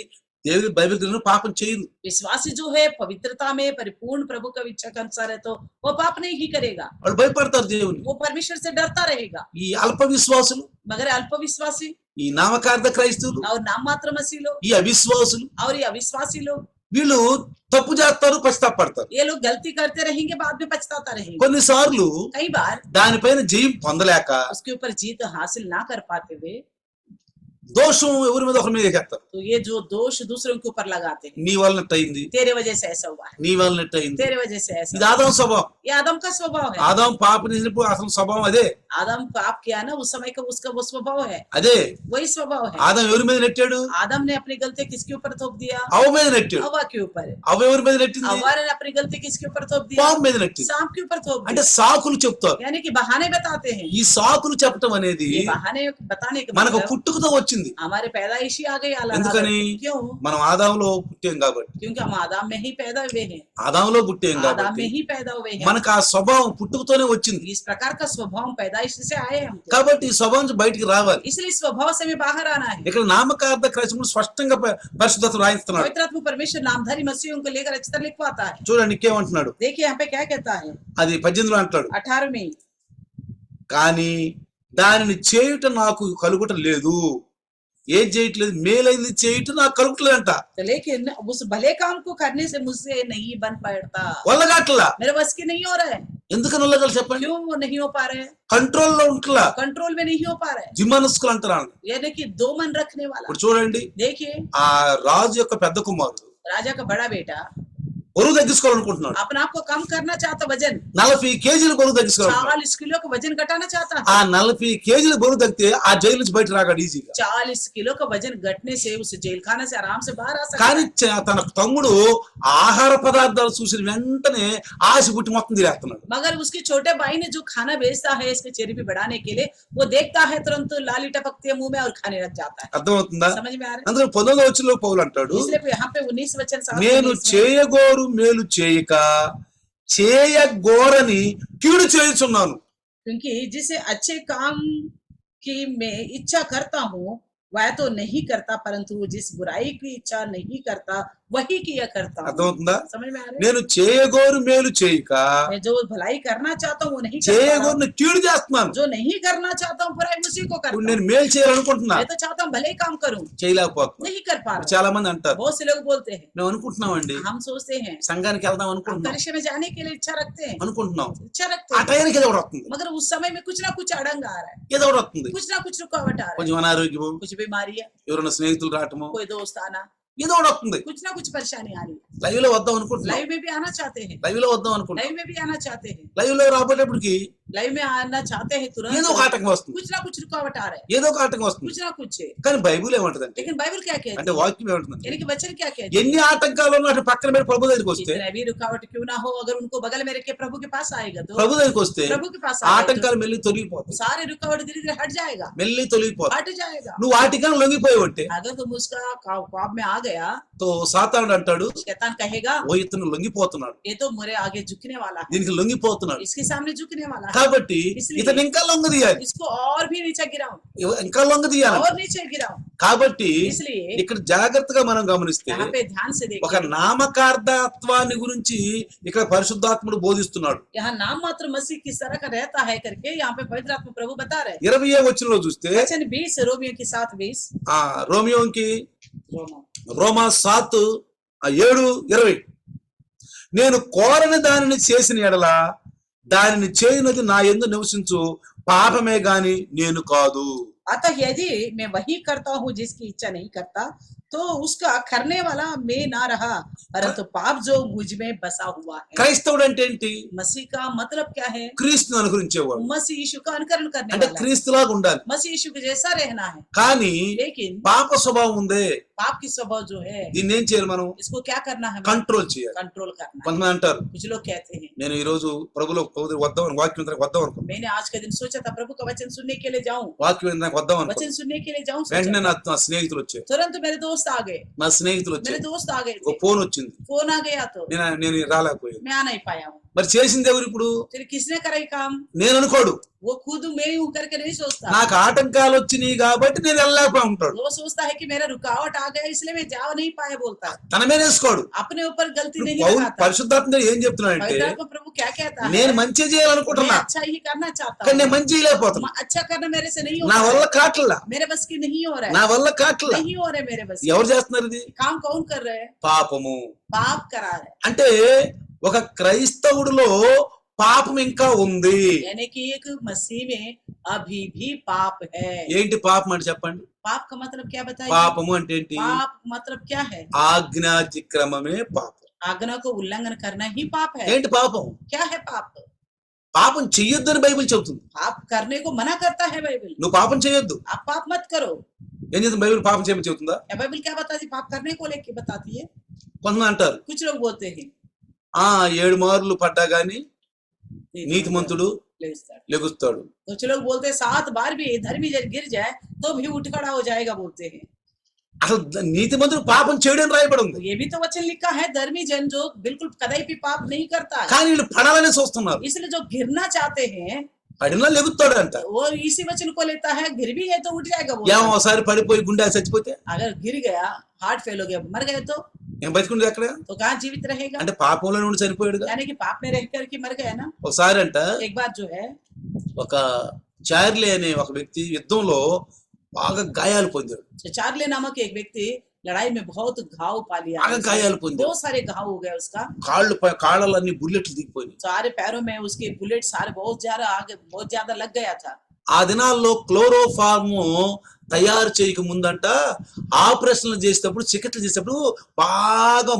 దేవుడి బైబిల్ గ్రంథం పాపం చేయరు. विश्वासी जो है पवित्रता में परिपूर्ण प्रभु का इच्छा के अनुसार है तो वो पाप नहीं ही करेगा, వాళ్ళు భయపడతారు దేవుని. वो परमेश्वर से डरता रहेगा। ఈ అల్ప విశ్వాసులు, मगर अल्प विश्वासी ఈ నామకార్థ క్రైస్తవులు, और नाम मात्र मसीह लोग ఈ అవిశ్వాసులు, और ये अविश्वासी लोग, వీళ్ళు తప్పు చేస్తారు, పశ్చాత్తాపడతారు. ये लोग गलती करते रहेंगे, बाद में पछताता रहेंगे। కొన్నిసార్లు कई बार దానిపైన జయం పొందలేక उसके ऊपर जीत हासिल ना कर पाते हुए దోషం ఎవరి మీద ఒకరి మీద ఎక్కేస్తారు. तो ये जो दोष दूसरों के ऊपर लगाते हैं, నీ వల్ల అయింది, तेरे वजह से ऐसा हुआ है, నీ వల్ల అయింది. तेरे वजह से ऐसा ఇది हुआ है। ఆదాం స్వభావం. ये आदम का स्वभाव है। ఆదాం పాపం చేసినప్పుడు అసలు స్వభావం అదే. आदम पाप किया ना उस समय का उसका वो स्वभाव है, అదే वही स्वभाव है। ఆదాం ఎవరి మీద నెట్టాడు? आदम ने अपनी गलती किसके ऊपर थोप दिया? అవ్వ మీద నెట్టాడు. हवा के ऊपर। అవ్వ ఎవరి మీద నెట్టింది? हवा ने अपनी गलती किसके ऊपर थोप दिया? పాము మీద నెట్టింది. सांप के ऊपर थोप అంటే दिया। సాకులు చెప్తారు. यानी कि बहाने बताते हैं। ఈ సాకులు చెప్పటం అనేది ये बहाने बताने के మనకు मतलब పుట్టుకతో వచ్చింది. हमारे पैदाइशी आ गई आदत। ఎందుకని? क्यों? మనం ఆదాంలో పుట్టాం కాబట్టి, क्योंकि हम आदम में ही पैदा हुए हैं, ఆదాంలో పుట్టాం आदम కాబట్టి में ही पैदा हुए हैं। మనకు ఆ స్వభావం పుట్టుకతోనే వచ్చింది. इस प्रकार का स्वभाव पैदाइश से आए हैं हमको। కాబట్టి ఈ స్వభావం నుంచి బయటికి రావాలి. इसलिए स्वभाव से हमें बाहर आना है। ఇక్కడ నామకార్థ క్రైస్తవుడు స్పష్టంగా పరిశుద్ధత రాయిస్తున్నాడు. पवित्र आत्मा परमेश्वर नामधारी मसीहों को लेकर अच्छी तरह लिखवाता है। చూడండి ఇంకేమంటున్నాడు. देखिए यहाँ पे क्या कहता है, అది 18లో అంటాడు, 18 में, కానీ దానిని చేయుట నాకు కలుగుట లేదు. ఏం చేయట్లేదు, మేలైంది చేయుట నాకు కలుగుటలేదంట. तो लेकिन उस भले काम को करने से मुझसे नहीं बन पड़ता, వల్లగట్లా. मेरे बस की नहीं हो रहा है। ఎందుకని వెళ్ళగలరు చెప్పండి? क्यों वो नहीं हो पा रहे हैं? కంట్రోల్లో ఉంటలా. कंट्रोल में नहीं हो पा रहे हैं, జిమనస్కులు అంటారు. यानी कि दो मन रखने वाला। ఇప్పుడు చూడండి, देखिए ఆ రాజు యొక్క పెద్ద కుమారుడు राजा का बड़ा बेटा బరువు తగ్గించుకోవాలనుకుంటున్నాడు. अपने आप को कम करना चाहता, वजन 40 కేజీలు బరువు తగ్గించుకోవాలనుకుంటున్నాడు. 40 किलो का वजन घटाना चाहता है। ఆ 40 కేజీలు బరువు తగ్గితే ఆ జైలు నుంచి బయట రాగాడు ఈజీగా. 40 किलो का वजन घटने से उस जेल खाने से आराम से बाहर आ सकता కానీ है। తన తమ్ముడు ఆహార పదార్థాలు చూసిన వెంటనే ఆశ పుట్టి మొత్తం తిరేస్తున్నాడు. मगर उसके छोटे भाई ने जो खाना बेचता है इसके चर्बी बढ़ाने के लिए, वो देखता है तुरंत लाली टपकती है मुंह में और खाने लग जाता है। అర్థమవుతుందా? समझ में आ रहा है? అందులో 19వ వచనంలో పౌలు అంటాడు, इसलिए यहाँ पे 19 वचन साथ నేను में इसमें, చేయగోరు మేలు చేయక చేయగోరని కీడు చేయుచున్నాను. क्योंकि जिसे अच्छे काम की मैं इच्छा करता हूँ वह तो नहीं करता, परंतु जिस बुराई की इच्छा नहीं करता वही किया करता हूँ। అర్థమవుతుందా? समझ में आ रहा है? నేను చేయగోరు మేలు చేయక मैं जो भलाई करना चाहता हूँ वो नहीं कर पा रहा हूँ। చేయగోరుని కీడు చేస్తున్నాను. जो नहीं करना चाहता हूँ बुराई उसी को करता ఇప్పుడు हूँ। నేను మేలు చేయాలనుకుంటున్నా, मैं तो चाहता हूँ भले ही काम करूँ, చేయలేకపోతున్నా. नहीं कर पा रहा हूँ। చాలా మంది అంటారు, बहुत से लोग बोलते हैं, మేము అనుకుంటున్నామండి हम सोचते हैं సంఘానికి వెళ్దాం हम అనుకుంటున్నాం परिचय में जाने के लिए इच्छा रखते हैं, అనుకుంటున్నాం इच्छा रखते ఆ हैं, టైంకి ఏదో ఒకటి వస్తుంది, मगर उस समय में कुछ ना कुछ अड़ंग आ रहा है, ఏదో ఒకటి వస్తుంది. कुछ ना कुछ रुकावट आ रहा है, కొంచెం అనారోగ్యము, कुछ बीमारी है, ఎవరైనా స్నేహితులు రావటము, कोई दोस्त आना, ఏదో ఒకటి వస్తుంది. कुछ ना कुछ परेशानी आ रही है। లైవ్ లో వద్దాం అనుకుంటున్నాం, लाइव में भी आना चाहते हैं, లైవ్ లో వద్దాం అనుకుంటున్నాం, लाइव में भी आना चाहते हैं, లైవ్ లో రాబోయేటప్పటికి लाइव में आना चाहते हैं ఏదో तुरंत, ఒక ఆటంకం వస్తుంది, कुछ ना कुछ रुकावट आ रहा है, ఏదో ఒక ఆటంకం వస్తుంది. कुछ ना कुछ है। కానీ బైబిల్ ఏమంటదంటే, लेकिन बाइबल क्या कहती అంటే है, వాక్యం ఏమంటుందంటే, यानी कि वचन क्या कहती है, ఎన్ని ఆటంకాలు ఉన్నా అటు పక్కన మీరు ప్రభు దగ్గరికి వస్తే, कितना भी रुकावट क्यों ना हो, अगर उनको बगल में रख के प्रभु के पास आएगा तो ప్రభు దగ్గరికి వస్తే प्रभु के पास आएगा ఆటంకాలు మెల్లి తొలగిపోతాయి, तो सारे रुकावट धीरे धीरे हट जाएगा, మెల్లి తొలగిపోతాయి. हट जाएगा। నువ్వు వాటికన్నా లొంగిపోయేవంటే अगर तुम उसका ख्वाब में आ गया తో సాతానుడు అంటాడు, शैतान कहेगा ఓ ఇతను లొంగిపోతున్నాడు, ये तो मेरे आगे झुकने वाला है, దీనికి లొంగిపోతున్నాడు, इसके सामने झुकने वाला है, కాబట్టి ఇతను ఇంకా లొంగదీయాలి, इसको और भी नीचे गिराऊं, ఇంకా లొంగదీయాలి. और नीचे गिराऊं। కాబట్టి इसलिए ఇక్కడ జాగ్రత్తగా మనం గమనిస్తే यहाँ पे ध्यान से ఒక देखिए, నామకార్థత్వాన్ని గురించి ఇక్కడ పరిశుద్ధాత్ముడు బోధిస్తున్నాడు. यहाँ नाम मात्र मसीह किस तरह का रहता है करके यहाँ पे पवित्र आत्मा प्रभु बता रहे हैं। 20వ వచనంలో చూస్తే वचन 20 रोमियो के 7:20, ఆ రోమియోకి रोमा రోమా 7:20, నేను కోరని దానిని చేసిన ఎడల దానిని చేయనది నా యందు నివసించు పాపమే గాని నేను కాదు. अतः यदि मैं वही करता हूँ जिसकी इच्छा नहीं करता तो उसका करने वाला मैं ना रहा, परंतु पाप जो मुझ में बसा हुआ है। క్రైస్తవుడు అంటే ఏంటి? मसीह का मतलब क्या है? క్రీస్తుని అనుసరించేవాడు, मसीह यीशु का अनुकरण करने అంటే वाला है, క్రీస్తులాగా ఉండాలి. मसीह यीशु के जैसा रहना है। కానీ लेकिन పాప స్వభావం ఉందే, पाप की स्वभाव जो है దీన్ని ఏం చేయాలి? మనం इसको क्या करना है? కంట్రోల్ చేయాలి. कंट्रोल करना है। కొంతమంది అంటారు, कुछ लोग कहते हैं, నేను ఈ రోజు ప్రభులో వద్దాం వాక్యం వద్దాం అనుకున్నాను, मैंने आज के दिन सोचा था प्रभु का वचन सुनने के लिए जाऊं, వాక్యం నాకు వద్దాం అనుకున్నాను, वचन सुनने के लिए जाऊं, వెంటనే सोचा। నా స్నేహితులు వచ్చారు, तुरंत मेरे दोस्त आ गए, నా స్నేహితులు मेरे వచ్చారు, दोस्त आ गए ఒక थे, ఫోన్ వచ్చింది, फोन आ गया तो నేను రాలేకపోయాను. मैं आ नहीं पाया हूँ। మరి చేసింది ఎవరు? ఇప్పుడు फिर किसने करा ये काम? నేను అనుకోడు, वो खुद मैं ही हूं करके नहीं सोचता, నాకు ఆటంకాలు వచ్చినాయి కాబట్టి నేను వెళ్ళలేకపోయి ఉంటాడు, वो सोचता है कि मेरा रुकावट आ गया इसलिए मैं जा नहीं पाया बोलता है, తన మీద వేసుకోడు. अपने ऊपर गलती नहीं పౌలు लगाता। పరిశుద్ధాత్మ ఏం చెప్తున్నాడంటే, पवित्र आत्मा प्रभु क्या कहता है? నేను మంచి मैं చేయాలనుకుంటున్నా अच्छा ही करना चाहता కానీ हूँ, నేను మంచి చేయలేకపోతున్నా, अच्छा करना मेरे से नहीं हो నా रहा వల్ల है, కాట్లా, मेरे बस की नहीं हो रहा నా है, వల్ల కాట్లా. नहीं हो रहा है मेरे बस की। ఎవరు చేస్తున్నారు ఇది? काम कौन कर रहे हैं? పాపము. पाप करा रहे हैं। అంటే ఒక క్రైస్తవుడిలో పాపం ఇంకా ఉంది. यानी कि एक मसीह में अभी भी पाप है। ఏంటి పాపం అంటే చెప్పండి? पाप का मतलब क्या बताइए? పాపము అంటే ఏంటి? पाप मतलब क्या है? ఆజ్ఞాతిక్రమమే పాపం. आज्ञा को उल्लंघन करना ही पाप है। ఏంటి పాపం? क्या है पाप? పాపం చెయ్యొద్దని బైబిల్ చెబుతుంది. पाप करने को मना करता है बाइबल, నువ్వు పాపం చేయొద్దు. आप पाप मत करो। ఏం చేస్తుంది బైబిల్? పాపం చేయమని చెబుతుందా? या बाइबल क्या बताती है? पाप करने को लेके बताती है। కొంతమంది అంటారు, कुछ लोग बोलते हैं 7 మార్లు పడ్డా గాని నీతిమంతుడు లెగుస్తాడు. कुछ लोग बोलते हैं 7 बार भी धर्मी जन गिर जाए तो भी उठ खड़ा हो जाएगा बोलते हैं। అసలు నీతిమంతుడు పాపం చేయడం రాయబడి ఉంది, ये भी तो वचन लिखा है, धर्मी जन जो बिल्कुल कदाई भी पाप नहीं करता है, కానీ వీళ్ళు పడాలని చూస్తున్నారు. इसलिए जो गिरना चाहते हैं పడినా లెగుతాడు అంట. वो इसी वचन को लेता है, गिर भी है तो उठ जाएगा वो। ఏమో ఒకసారి పడిపోయి గుండె చచ్చిపోతే अगर गिर गया, हार्ट फेल हो गया, मर गए तो ఏం బతికుండేది ఎక్కడ? तो कहाँ जीवित रहेगा? అంటే పాపంలో నుండి చనిపోయాడుగా. यानी कि पाप में रह करके मर गया ना। ఒకసారి అంట एक बार जो है ఒక చార్లీ అనే ఒక వ్యక్తి యుద్ధంలో బాగా గాయాలు పొందాడు. चार्ली नामक एक व्यक्ति लड़ाई में बहुत घाव पा लिया బాగా उसने। గాయాలు పొందాడు. बहुत सारे घाव हो गए उसका। కాళ్ళలన్నీ బుల్లెట్లు దిగిపోయినాయి. सारे पैरों में उसके बुलेट सारे बहुत ज्यादा आगे बहुत ज्यादा लग गया था। ఆ దినాల్లో క్లోరోఫార్మ్ తయారు చేయక ముందంట ఆపరేషన్లు చేసేటప్పుడు చికిత్స చేసేటప్పుడు బాగా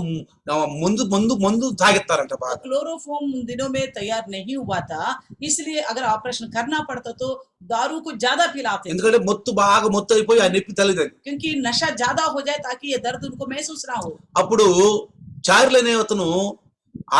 మందు తాగిస్తారంట तो బాగా. क्लोरोफॉर्म उन दिनों में तैयार नहीं हुआ था, इसलिए अगर ऑपरेशन करना पड़ता तो दारू को ज्यादा पिलाते थे, ఎందుకంటే బాగా మొత్తం అయిపోయి ఆ నొప్పి తల్లిదండి. क्योंकि नशा ज्यादा हो जाए ताकि ये दर्द उनको महसूस ना हो। అప్పుడు చార్లీ అనే అతను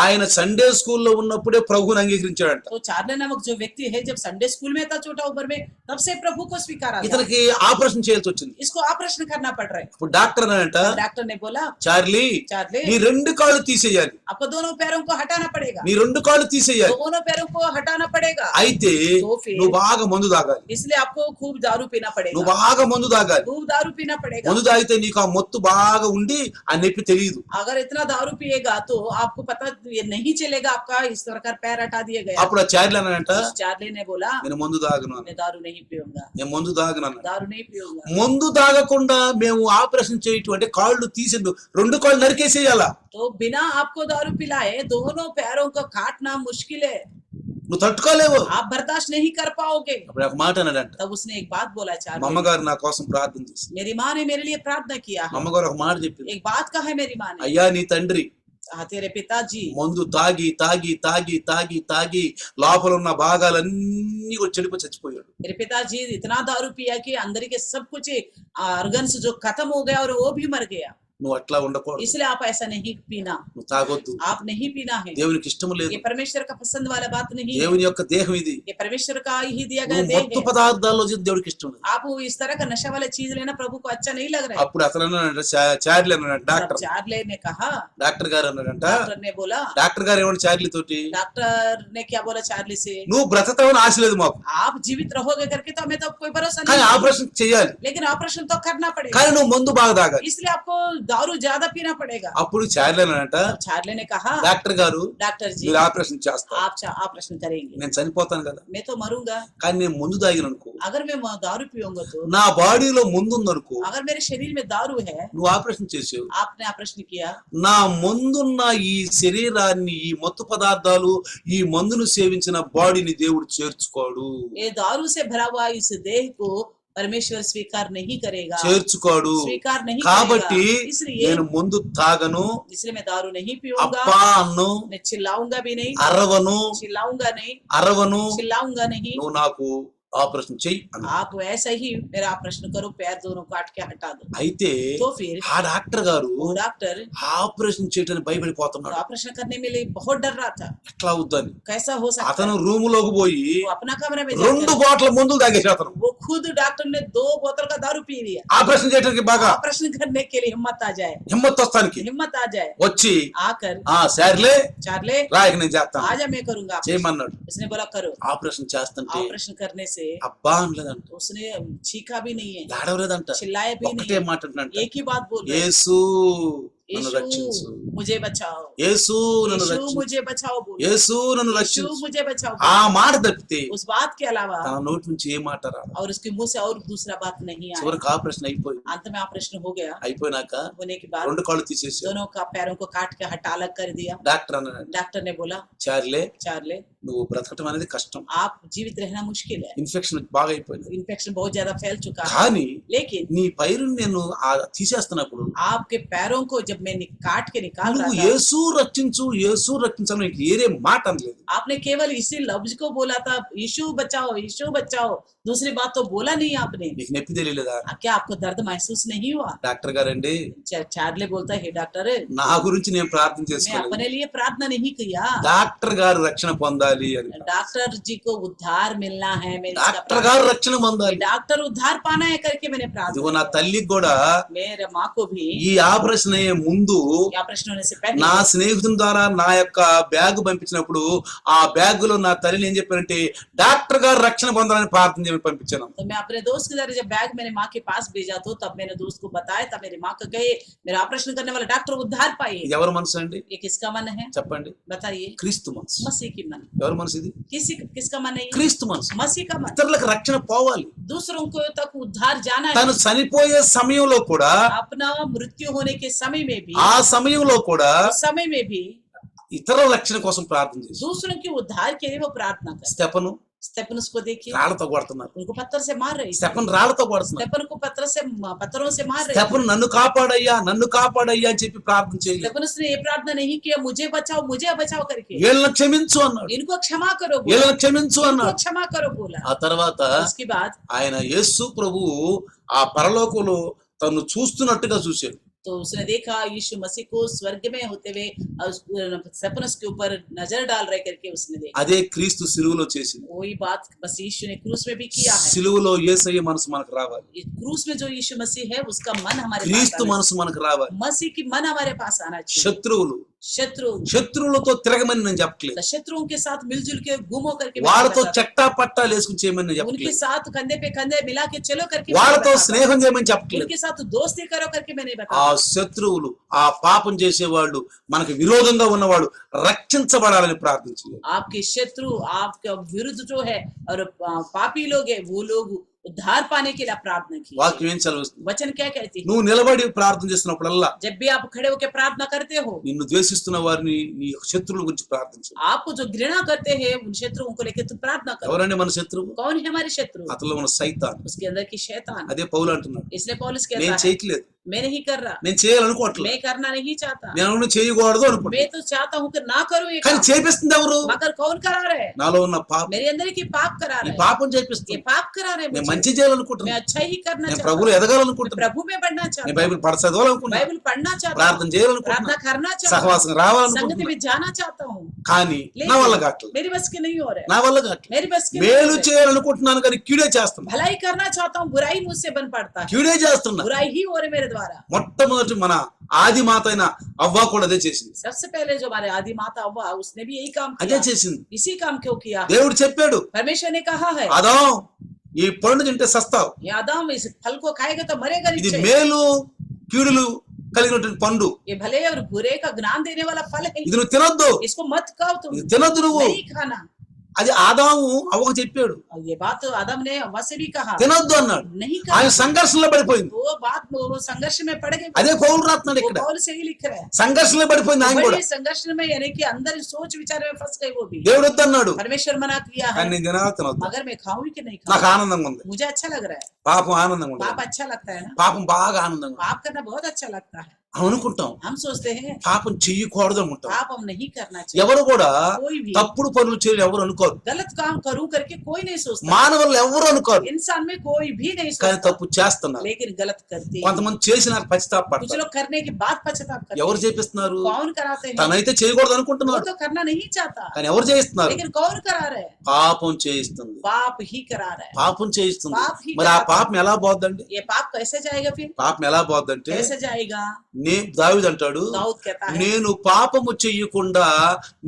ఆయన సండే స్కూల్లో ఉన్నప్పుడే ప్రభువుని అంగీకరించాడంట. तो चार्ले नामक जो व्यक्ति है जब संडे स्कूल में था छोटा उम्र में, तब से प्रभु को स्वीकारा था। ఇతనికి ఆపరేషన్ చేయాల్సి వచ్చింది. इसको ऑपरेशन करना पड़ रहा है। ఇప్పుడు డాక్టర్ అనంట, डॉक्टर ने बोला, చార్లీ चार्ले నీ 2 కాళ్ళు తీసేయాలి, आपको दोनों पैरों को हटाना पड़ेगा, నీ 2 కాళ్ళు తీసేయాలి, दोनों पैरों को हटाना पड़ेगा। అయితే तो फिर నువ్వు బాగా మందు తాగాలి, इसलिए आपको खूब दारू पीना నువ్వు पड़ेगा, బాగా మందు తాగాలి. खूब दारू पीना पड़ेगा। మందు తాగితే నీకు ఆ మొత్తు బాగా ఉండి ఆ నొప్పి తెలియదు. अगर इतना दारू पिएगा तो आपको पता ये नहीं चलेगा, आपका इस प्रकार पैर हटा दिया गया। అప్పుడు ఆ చార్లీ అనంట, चार्ली ने बोला, నేను మందు తాగను, मैं दारू नहीं पीऊंगा, నేను మందు తాగను అన్నాడు. दारू नहीं पीऊंगा। మందు తాగకుండా మేము ఆపరేషన్ చేయటం అంటే కాళ్ళు తీసి 2 కాళ్ళు నరికేసేయాలా? तो बिना आपको दारू पिलाए दोनों पैरों को काटना मुश्किल है, నువ్వు తట్టుకోలేవు. आप बर्दाश्त नहीं कर पाओगे। అప్పుడు ఒక మాట అన్నాడంట, तब उसने एक बात बोला, మా चार्ली, అమ్మగారు నా కోసం ప్రార్థన చేసి, मेरी माँ ने मेरे लिए प्रार्थना किया మా है। అమ్మగారు ఒక మాట చెప్పింది, एक बात कहा है मेरी माँ ने, అయ్యా నీ తండ్రి हाँ तेरे पिताजी మందు తాగి తాగి తాగి తాగి తాగి లోపల ఉన్న భాగాలన్నీ కూడా చెడిపోయి చచ్చిపోయాడు. मेरे पिताजी इतना दारू पिया कि अंदर के सब कुछ ऑर्गन्स जो खत्म हो गया और वो भी मर गया। నువ్వు అట్లా ఉండకూడదు, इसलिए आप ऐसा नहीं पीना, నువ్వు తాగొద్దు. आप नहीं पीना है। దేవునికి ఇష్టం లేదు. ये परमेश्वर का पसंद वाला बात नहीं है, దేవుని యొక్క దేహం ఇది. ये परमेश्वर का ही दिया गया నువ్వు देह మత్తు है। పదార్థాల్లో చేసి దేవుడికి ఇష్టం లేదు. आप इस तरह का नशा वाला चीज लेना प्रभु को अच्छा नहीं लग रहा है। అప్పుడు అతను అన్నాడంట, చార్లీ అన్నాడు, तब డాక్టర్ चार्ले ने कहा, డాక్టర్ గారు అన్నాడంట, डॉक्टर ने बोला, డాక్టర్ గారు ఏమన్నా చార్లీ తోటి, डॉक्टर ने क्या बोला चार्ली से, నువ్వు బ్రతకమని ఆశ లేదు మాకు, आप जीवित रहोगे करके तो हमें तो कोई भरोसा కానీ नहीं है, ఆపరేషన్ చేయాలి, लेकिन ऑपरेशन तो करना पड़ेगा, కానీ నువ్వు మందు బాగా తాగాలి. इसलिए आपको दारू ज्यादा पीना पड़ेगा। అప్పుడు చార్లీ అన్నాడంట, चार्ले ने कहा, డాక్టర్ గారు डॉक्टर जी మీరు ఆపరేషన్ చేస్తారు, आप ऑपरेशन करेंगे, నేను చనిపోతాను కదా, मैं तो मरूंगा, కానీ నేను ముందు తాగిన అనుకో, अगर मैं दारू पीऊंगा तो, నా బాడీలో ముందు ఉందనుకో, अगर मेरे शरीर में दारू है, నువ్వు ఆపరేషన్ చేసావు, आपने ऑपरेशन किया, నా ముందున్న ఈ శరీరాన్ని ఈ మత్తు పదార్థాలు ఈ మందును సేవించిన బాడీని దేవుడు చేర్చుకోడు, ये दारू से भरा हुआ इस देह को परमेश्वर स्वीकार नहीं करेगा, చేర్చుకోడు. स्वीकार नहीं కాబట్టి करेगा। इसलिए నేను ముందు తాగను, मैं दारू नहीं पीऊंगा, అప్పా అన్ను, मैं चिल्लाऊंगा भी नहीं, అరవను चिल्लाऊंगा नहीं, అరవను, चिल्लाऊंगा नहीं, నువ్వు నాకు ఆపరేషన్ చెయ్యి అన్నాడు. आप ऐसा ही मेरा ऑपरेशन करो, पैर दोनों काट के हटा दो। అయితే तो फिर ఆ డాక్టర్ గారు वो डॉक्टर ఆపరేషన్ చేయడానికి భయపడిపోతున్నాడు. ऑपरेशन करने में लिए बहुत डर रहा था, ఎట్లా అవుద్దని कैसा हो सकता అతను है? రూమ్ లోకి పోయి वो अपना कमरे में 2 जाकर, బాటిల్ మందులు తాగేసి అతను वो खुद डॉक्टर ने 2 बोतल का दारू पी लिया, ఆపరేషన్ చేయడానికి బాగా ऑपरेशन करने के लिए हिम्मत आ जाए, హిమ్మత్ వస్తానికి हिम्मत आ जाए, వచ్చి आकर సర్లే चार्ले రాయక నేను చేస్తాను आजा मैं करूंगा ऑपरेशन। చేయమన్నాడు. उसने बोला करो। ఆపరేషన్ చేస్తుంటే ऑपरेशन करने से అబ్బా అనలేదంట, उसने चीखा भी नहीं है, ఏడవలేదంట, चिल्लाया भी नहीं ఒకటే है, మాట అంటున్నాడంట, एक ही बात बोल रहे हैं, యేసు నన్ను రక్షించు, यीशु मुझे बचाओ, యేసు నన్ను यीशु రక్షించు, मुझे बचाओ बोलो, యేసు నన్ను यीशु రక్షించు. मुझे बचाओ ఆ बोलो। మాట తప్పితే उस बात के अलावा తన నోటి నుంచి ఏ మాట రాదు. और उसके मुंह से और दूसरा बात नहीं आया। చివరికి ఆపరేషన్ అయిపోయింది. अंत में ऑपरेशन हो गया, అయిపోయినాక होने के बाद 2 కాళ్ళు తీసేసి दोनों का पैरों को काट के हटा अलग कर दिया। డాక్టర్ అన్నాడు, डॉक्टर ने बोला, చార్లే चार्ले నువ్వు బ్రతకటం అనేది కష్టం, आप जीवित रहना मुश्किल है, ఇన్ఫెక్షన్ బాగా అయిపోయింది, इन्फेक्शन बहुत ज्यादा फैल चुका है, కానీ लेकिन నీ పైరుని నేను తీసేస్తున్నప్పుడు आपके पैरों को जब मैं काट के निकाल నువ్వు रहा था, యేసు రక్షించు యేసు రక్షించాలని నీకు ఏరే మాట అనలేదు. आपने केवल इसी लफ्ज को बोला था, यीशु बचाओ, दूसरी बात तो बोला नहीं आपने। నీకు నొప్పి తెలియలేదా? क्या आपको दर्द महसूस नहीं हुआ? డాక్టర్ గారండి चार्ले बोलता है, डॉक्टर నా గురించి నేను ప్రార్థన मैं చేసుకోలేదు, अपने लिए प्रार्थना नहीं किया, డాక్టర్ గారు రక్షణ పొందాలి అని. डॉक्टर जी को उद्धार मिलना है, मैं इसका డాక్టర్ గారు రక్షణ పొందాలి. डॉक्टर उद्धार पाना है करके मैंने ఇదిగో प्रार्थना నా किया। తల్లికి కూడా मेरे माँ को भी ఈ ఆపరేషన్ అయ్యే ముందు ऑपरेशन होने से पहले నా స్నేహితుని ద్వారా నా యొక్క బ్యాగ్ పంపించినప్పుడు ఆ బ్యాగ్ లో నా తల్లిని ఏం చెప్పారంటే డాక్టర్ గారు రక్షణ పొందాలని ప్రార్థన చేయమని పంపించాను. तो मैं अपने दोस्त के द्वारा जब बैग मैंने माँ के पास भेजा तो तब मैंने दोस्त को बताया, तब मेरी माँ को कहे मेरा ऑपरेशन करने वाला डॉक्टर उद्धार पाए। ఇది ఎవరి మనసు అండి ये किसका मन है చెప్పండి? बताइए? క్రీస్తు మనసు. मसीह की मन। ఎవరి మనసు ఇది? किसका मन है ये? క్రీస్తు మనసు. मसीह का मन। ఇతరులకు రక్షణ పోవాలి. दूसरों को तक उद्धार जाना है। తను చనిపోయే సమయంలో కూడా अपना मृत्यु होने के समय में भी, ఆ సమయంలో కూడా उस समय में भी ఇతరుల రక్షణ కోసం ప్రార్థన చేశాడు. दूसरों के उद्धार के लिए वो प्रार्थना कर। స్టెఫను स्टेफनस को देखिए, రాళ్లతో కొడుతున్నారు. उनको पत्थर से मार रहे थे। స్టెఫన్ రాళ్లతో కొడుతున్నారు. स्टेफन को पत्थरों से मार रहे थे। స్టెఫన్ నన్ను కాపాడయ్యా నన్ను కాపాడయ్యా అని చెప్పి ప్రార్థన చేయలేదు. स्टेफनस ने ये प्रार्थना नहीं किया मुझे बचाओ करके, వీళ్ళని క్షమించు అన్నాడు. इनको क्षमा करो बोला, వీళ్ళని క్షమించు इनको అన్నాడు. क्षमा करो बोला। ఆ తర్వాత उसके बाद ఆయన యేసు ప్రభువు ఆ పరలోకంలో తను చూస్తున్నట్టుగా చూశాడు. तो उसने देखा यीशु मसीह को स्वर्ग में होते हुए स्टेफनस के ऊपर नजर डाल रहे करके उसने देखा। అదే క్రీస్తు సిలువలో చేసింది. वही बात बस यीशु ने क्रूस में भी किया है। సిలువలో యేసయ్య మనసు మనకు రావాలి. क्रूस में जो यीशु मसीह है उसका मन हमारे पास క్రీస్తు आना మనసు మనకు రావాలి. चाहिए। मसीह की मन हमारे पास आना चाहिए। శత్రువులు शत्रु శత్రువులతో తిరగమని నేను చెప్పట్లేదు. शत्रुओं के साथ मिलजुल के घूम होकर के వాళ్ళతో చట్టా పట్టాలు వేసుకుని చేయమని నేను उनके చెప్పట్లేదు. साथ कंधे पे कंधे मिला के चलो करके వాళ్ళతో मैंने बताया। స్నేహం చేయమని చెప్పట్లేదు. उनके साथ दोस्ती करो करके मैंने ఆ बताया। శత్రువులు ఆ పాపం చేసేవాళ్ళు మనకు విరోధంగా ఉన్నవాడు రక్షించబడాలని ప్రార్థించాలి. आपके शत्रु आपके विरुद्ध जो है और पापी लोग है वो लोग उद्धार पाने के लिए प्रार्थना की। వాక్యం ఏం చదివిస్తుంది? वचन क्या कहती है? నువ్వు నిలబడి ప్రార్థన చేస్తున్నప్పుడల్లా जब भी आप खड़े होकर प्रार्थना करते हो, నిన్ను ద్వేషిస్తున్న వారిని నీ శత్రువుల గురించి ప్రార్థించు. आपको जो घृणा करते हैं उन शत्रुओं को लेकर तुम प्रार्थना करो। ఎవరండి మన శత్రువు? कौन है हमारे शत्रु? అతలో మన సైతాన్. उसके अंदर की शैतान। అదే పౌలు అంటున్నాడు, इसलिए पौलुस నేను कहता है చేయట్లేదు, मैं नहीं कर रहा, నేను చేయాలనుకోవట్లేదు, मैं करना नहीं चाहता, నేను చేయకూడదు मैं అనుకుంటున్నాను. तो चाहता हूँ कि ना करूँ ये కానీ काम, చేపిస్తుంది ఎవరు? मगर कौन करा रहे? నాలో ఉన్న పాపం. मेरे अंदर की पाप करा ఈ रहे, పాపం ये చేపిస్తుంది. पाप करा रहे నేను मुझे। మంచి मैं చేయాలనుకుంటున్నాను, अच्छा ही करना నేను चाहता ప్రభువులో हूँ, मैं ఎదగాలనుకుంటున్నాను, प्रभु में बढ़ना నేను चाहता हूँ, బైబిల్ చదవాలనుకుంటున్నాను, बाइबल पढ़ना चाहता ప్రార్థన हूँ, చేయాలనుకుంటున్నాను, प्रार्थना करना चाहता हूँ, సహవాసం संगति రావాలనుకుంటున్నాను. में जाना चाहता हूँ, కానీ लेकिन నా వల్ల కావట్లేదు, मेरी बस की नहीं हो रहा है, నా వల్ల కావట్లేదు. मेरी बस की नहीं మేలు हो रहा है। చేయాలనుకుంటున్నాను కానీ కీడే చేస్తున్నా, भलाई करना चाहता हूँ, बुराई मुझसे बन पड़ता है, కీడే చేస్తున్నా. बुराई ही हो रही मेरे द्वारा। మొట్టమొదటి మన ఆది మాత అయిన అవ్వ కూడా అదే చేసింది. सबसे पहले जो हमारे आदि माता हव्वा, उसने भी यही काम అదే किया। చేసింది. इसी काम क्यों किया? దేవుడు చెప్పాడు, परमेश्वर ने कहा है ఆదాం ఈ పండు తింటే సస్తావు, ये आदम इस फल को खाएगा तो मरेगा ఇది नीचे। మేలు కీడులు కలిగినటువంటి పండు, ये भले और बुरे का ज्ञान देने वाला फल है, ఇది నువ్వు తినొద్దు, इसको मत खाओ तुम, ఇది తినొద్దు నువ్వు. नहीं खाना। అది ఆదాము అవ్వకు చెప్పాడు, और ये बात तो आदम ने हव्वा से भी कहा, తినొద్దు అన్నాడు. नहीं ఆయన खाना। సంఘర్షణలో పడిపోయింది. वो बात वो संघर्ष में पड़ गए। అదే పౌలు రాస్తున్నాడు वो ఇక్కడ, पौल से ही लिख रहा है, సంఘర్షణలో పడిపోయింది ఆయన కూడా. बड़े संघर्ष में यानी कि अंदर सोच विचार में फंस गए वो भी। దేవుడు వద్దన్నాడు, परमेश्वर मना किया है, కానీ నేను తినొద్దు, मगर मैं खाऊं कि नहीं నాకు खाऊं, ఆనందంగా ఉంది. मुझे अच्छा लग रहा है। పాపం ఆనందంగా ఉంది, पाप अच्छा लगता है ना, పాపం బాగా ఆనందంగా ఉంది. पाप करना बहुत अच्छा लगता है। అనుకుంటాం, हम सोचते हैं పాపం చెయ్యకూడదు అనుకుంటాం. पाप हम नहीं करना चाहिए। ఎవరు కూడా कोई भी తప్పుడు పనులు చేయడం ఎవరు అనుకోరు, गलत काम करूं करके कोई नहीं सोचता, మానవులు ఎవరు అనుకోరు, इंसान में कोई भी नहीं కానీ सोचता, తప్పు చేస్తున్నారు. लेकिन गलत करते हैं। కొంతమంది చేసిన कुछ పశ్చాత్తాపడతారు. लोग करने के बाद पश्चाताप करते ఎవరు हैं। చేపిస్తున్నారు? कौन कराते हैं? తనైతే చేయకూడదు वो అనుకుంటున్నాడు, तो करना नहीं चाहता, కానీ ఎవరు చేయిస్తున్నారు? लेकिन कौन करा रहे हैं? పాపం చేయిస్తుంది, पाप ही करा रहा है। పాపం చేయిస్తుంది. పాపం ही మరి ఆ कराता है। పాపం ఎలా పోద్దండి? ये पाप कैसे जाएगा फिर? పాపం ఎలా పోద్దంటే कैसे जाएगा? దావీదు అంటాడు, दाऊद कहता है, నేను పాపము చెయ్యకుండా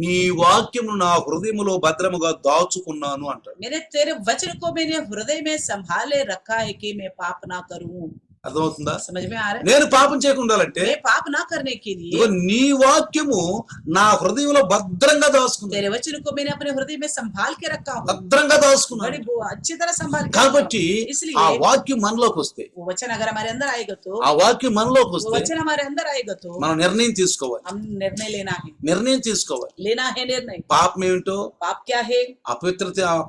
నీ వాక్యము నా హృదయములో భద్రముగా దాచుకున్నాను అంటాడు. मैंने तेरे वचन को मैंने हृदय में संभाले रखा है कि मैं पाप ना करूं। అర్థమవుతుందా? समझ में आ रहा है? నేను పాపం చేయకుండా అంటే मैं पाप ना करने के ఇదిగో लिए నీ వాక్యము నా హృదయంలో భద్రంగా దాచుకున్నాను, तेरे वचन को मैंने अपने हृदय में संभाल के रखा हूँ, భద్రంగా దాచుకున్నాను. बड़ी अच्छी तरह संभाल के रखा కాబట్టి हूं। इसलिए ఆ వాక్యం మనలోకి వస్తే, वो वचन अगर हमारे अंदर आएगा तो ఆ వాక్యం మనలోకి वो వస్తే वचन हमारे अंदर आएगा तो మనం నిర్ణయం తీసుకోవాలి, हम निर्णय लेना है, నిర్ణయం తీసుకోవాలి. निर्णय। పాపం ఏమిటో, पाप क्या है,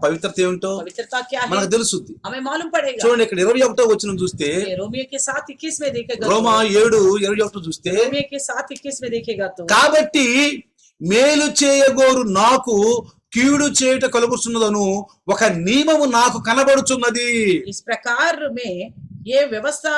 పవిత్రత ఏమిటో पवित्रता क्या है, మనకు తెలుసుద్ది. हमें मालूम पड़ेगा। చూడండి, ఇక్కడ 21వ వచనం చూస్తే, ये रोमियो के 7:21 में देखेगा, రోమా 7:21 చూస్తే, रोमियो के 7:21 में देखेगा तो కాబట్టి మేలు చేయగోరు నాకు కీడు చేయుట కలుగుతున్నదను ఒక నియమము నాకు కనబడుచున్నది. इस प्रकार में ये व्यवस्था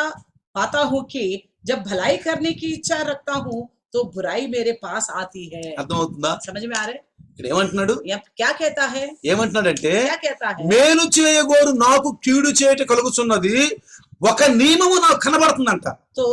पाता हूँ कि जब भलाई करने की इच्छा रखता हूँ तो बुराई मेरे पास आती है। అర్థమవుతుందా? समझ में आ रहा है? ఇక్కడ ఏమంటున్నాడు? यहाँ क्या कहता है? ఏమంటున్నాడంటే, क्या कहता है? మేలు చేయగోరు నాకు కీడు చేయుట కలుగుతున్నది ఒక నియమము నాకు కనబడుతుందంట. तो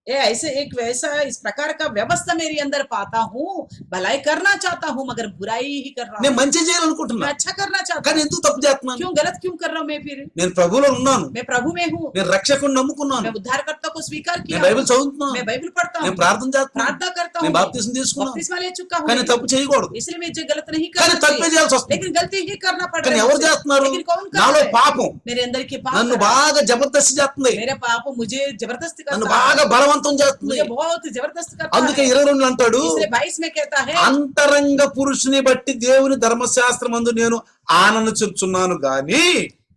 ये ऐसे एक वैसा इस प्रकार का व्यवस्था मेरे अंदर पाता हूँ, भलाई करना चाहता हूँ मगर बुराई ही कर रहा నేను हूँ। మంచి చేయాలనుకుంటున్నా, मैं अच्छा करना चाहता కానీ हूँ, ఎందుకు తప్పు చేస్తున్నాను? क्यों गलत क्यों कर रहा हूँ मैं फिर? నేను ప్రభువులో ఉన్నాను, मैं प्रभु में हूँ, నేను రక్షకుడిని నమ్ముకున్నాను, मैं उद्धारकर्ता को स्वीकार నేను किया బైబిల్ हूँ, చదువుతున్నాను, मैं बाइबल पढ़ता నేను हूँ, ప్రార్థన చేస్తున్నాను, प्रार्थना करता हूँ, నేను బాప్తిసం తీసుకున్నాను, बपतिस्मा ले चुका हूँ, కానీ తప్పు చేయకూడదు, इसलिए मुझे गलत नहीं కానీ करना తప్పే चाहिए, చేయాల్సి వస్తుంది. लेकिन गलती ही करना पड़ కానీ रहा है ఎవరు मुझे। చేస్తున్నారు? लेकिन कौन कर నాలో रहा है? పాపం मेरे अंदर की पाप నన్ను कर रहा है। బాగా జబర్దస్త్ చేస్తుంది, मेरे पाप मुझे जबरदस्ती నన్ను करता है, బాగా బలవంతం చేస్తుంది. मुझे बहुत जबरदस्त करता అందుకే है। 22 అంటాడు, इसलिए 22 में कहता है, అంతరంగ పురుషుని బట్టి దేవుని ధర్మశాస్త్రమందు నేను ఆనంద చెప్తున్నాను గాని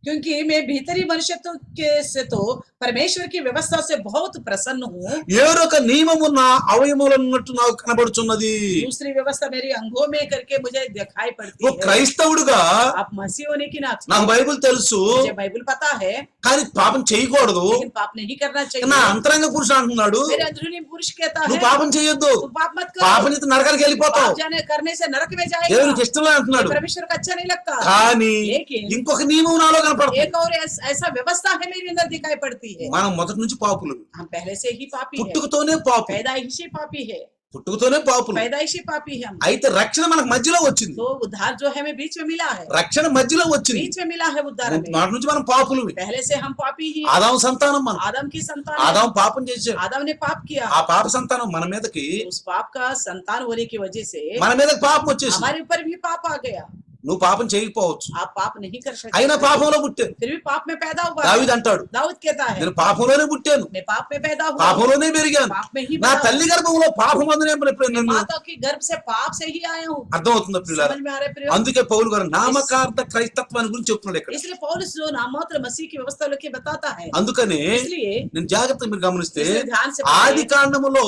क्योंकि मैं भीतरी मनुष्यत्व के से तो परमेश्वर की व्यवस्था से बहुत प्रसन्न हूँ। ఏరొక నియమము నా అవయములన్నట్టు నాకు కనబడుచున్నది. दूसरी व्यवस्था मेरी अंगों में करके मुझे दिखाई पड़ती ఓ है। క్రైస్తవుడుగా आप मसीह होने की नाते నాకు బైబిల్ తెలుసు, मुझे बाइबल पता है, కానీ పాపం చేయకూడదు. लेकिन पाप नहीं करना నా चाहिए। అంతరంగ పురుషుడు అంటున్నాడు, मेरे अंदरूनी पुरुष कहता నువ్వు है, పాపం చేయొద్దు, तू पाप मत పాపం करो, చేస్తే నరకానికి వెళ్ళిపోతావు, पाप जाने करने से नरक में जाएगा। దేవునికి ఇష్టం లేదు ये అంటున్నాడు. परमेश्वर को अच्छा नहीं लगता। కానీ लेकिन ఇంకొక నియమం నాలో కనపడుతుంది. एक और ऐसा व्यवस्था है मेरे अंदर दिखाई पड़ती है। మనం మొదటి నుంచి పాపులు, हम पहले से ही पापी है, పుట్టుకతోనే పాపు, पैदाइशी पापी है, పుట్టుకతోనే పాపులు. पैदाइशी पापी है हम। అయితే రక్షణ మనకు మధ్యలో వచ్చింది, तो उद्धार जो है हमें बीच में मिला है, రక్షణ మధ్యలో వచ్చింది. बीच में मिला है उद्धार हमें। నాటి నుంచి మనం పాపులు, पहले से हम पापी ही हैं। ఆదాము సంతానం మనం. आदम की संतान ఆదాము है। పాపం చేశాడు, आदम ने पाप किया, ఆ పాప సంతానం మన మీదకి, उस पाप का संतान होने की वजह से మన మీదకి పాపం వచ్చేసి. हमारे ऊपर भी पाप आ गया। నువ్వు పాపం చేయకపోవచ్చు, आप पाप नहीं कर सकते, అయినా పాపంలో పుట్టాను. फिर भी पाप में पैदा हुआ। దావీదు అంటాడు, दाऊद कहता है, నేను పాపంలోనే పుట్టాను, मैं पाप में पैदा हुआ, పాపంలోనే పెరిగాను, पाप में ही నా बड़ा తల్లి గర్భంలో పాపం అందునే నన్ను. माता की गर्भ से पाप से ही आया हूँ। అర్థమవుతుందా ప్రియులారా? समझ में आ रहा है प्रियो? అందుకే పౌలు గారు నామకార్థ క్రైస్తత్వాన్ని గురించి చెప్తున్నాడు ఇక్కడ. इसलिए पौलुस जो नाममात्र मसीह की व्यवस्था लेके बताता है, అందుకనే इसलिए నేను జాగ్రత్తగా మీరు గమనిస్తే इसलिए ध्यान से ఆది पढ़िए। కాండములో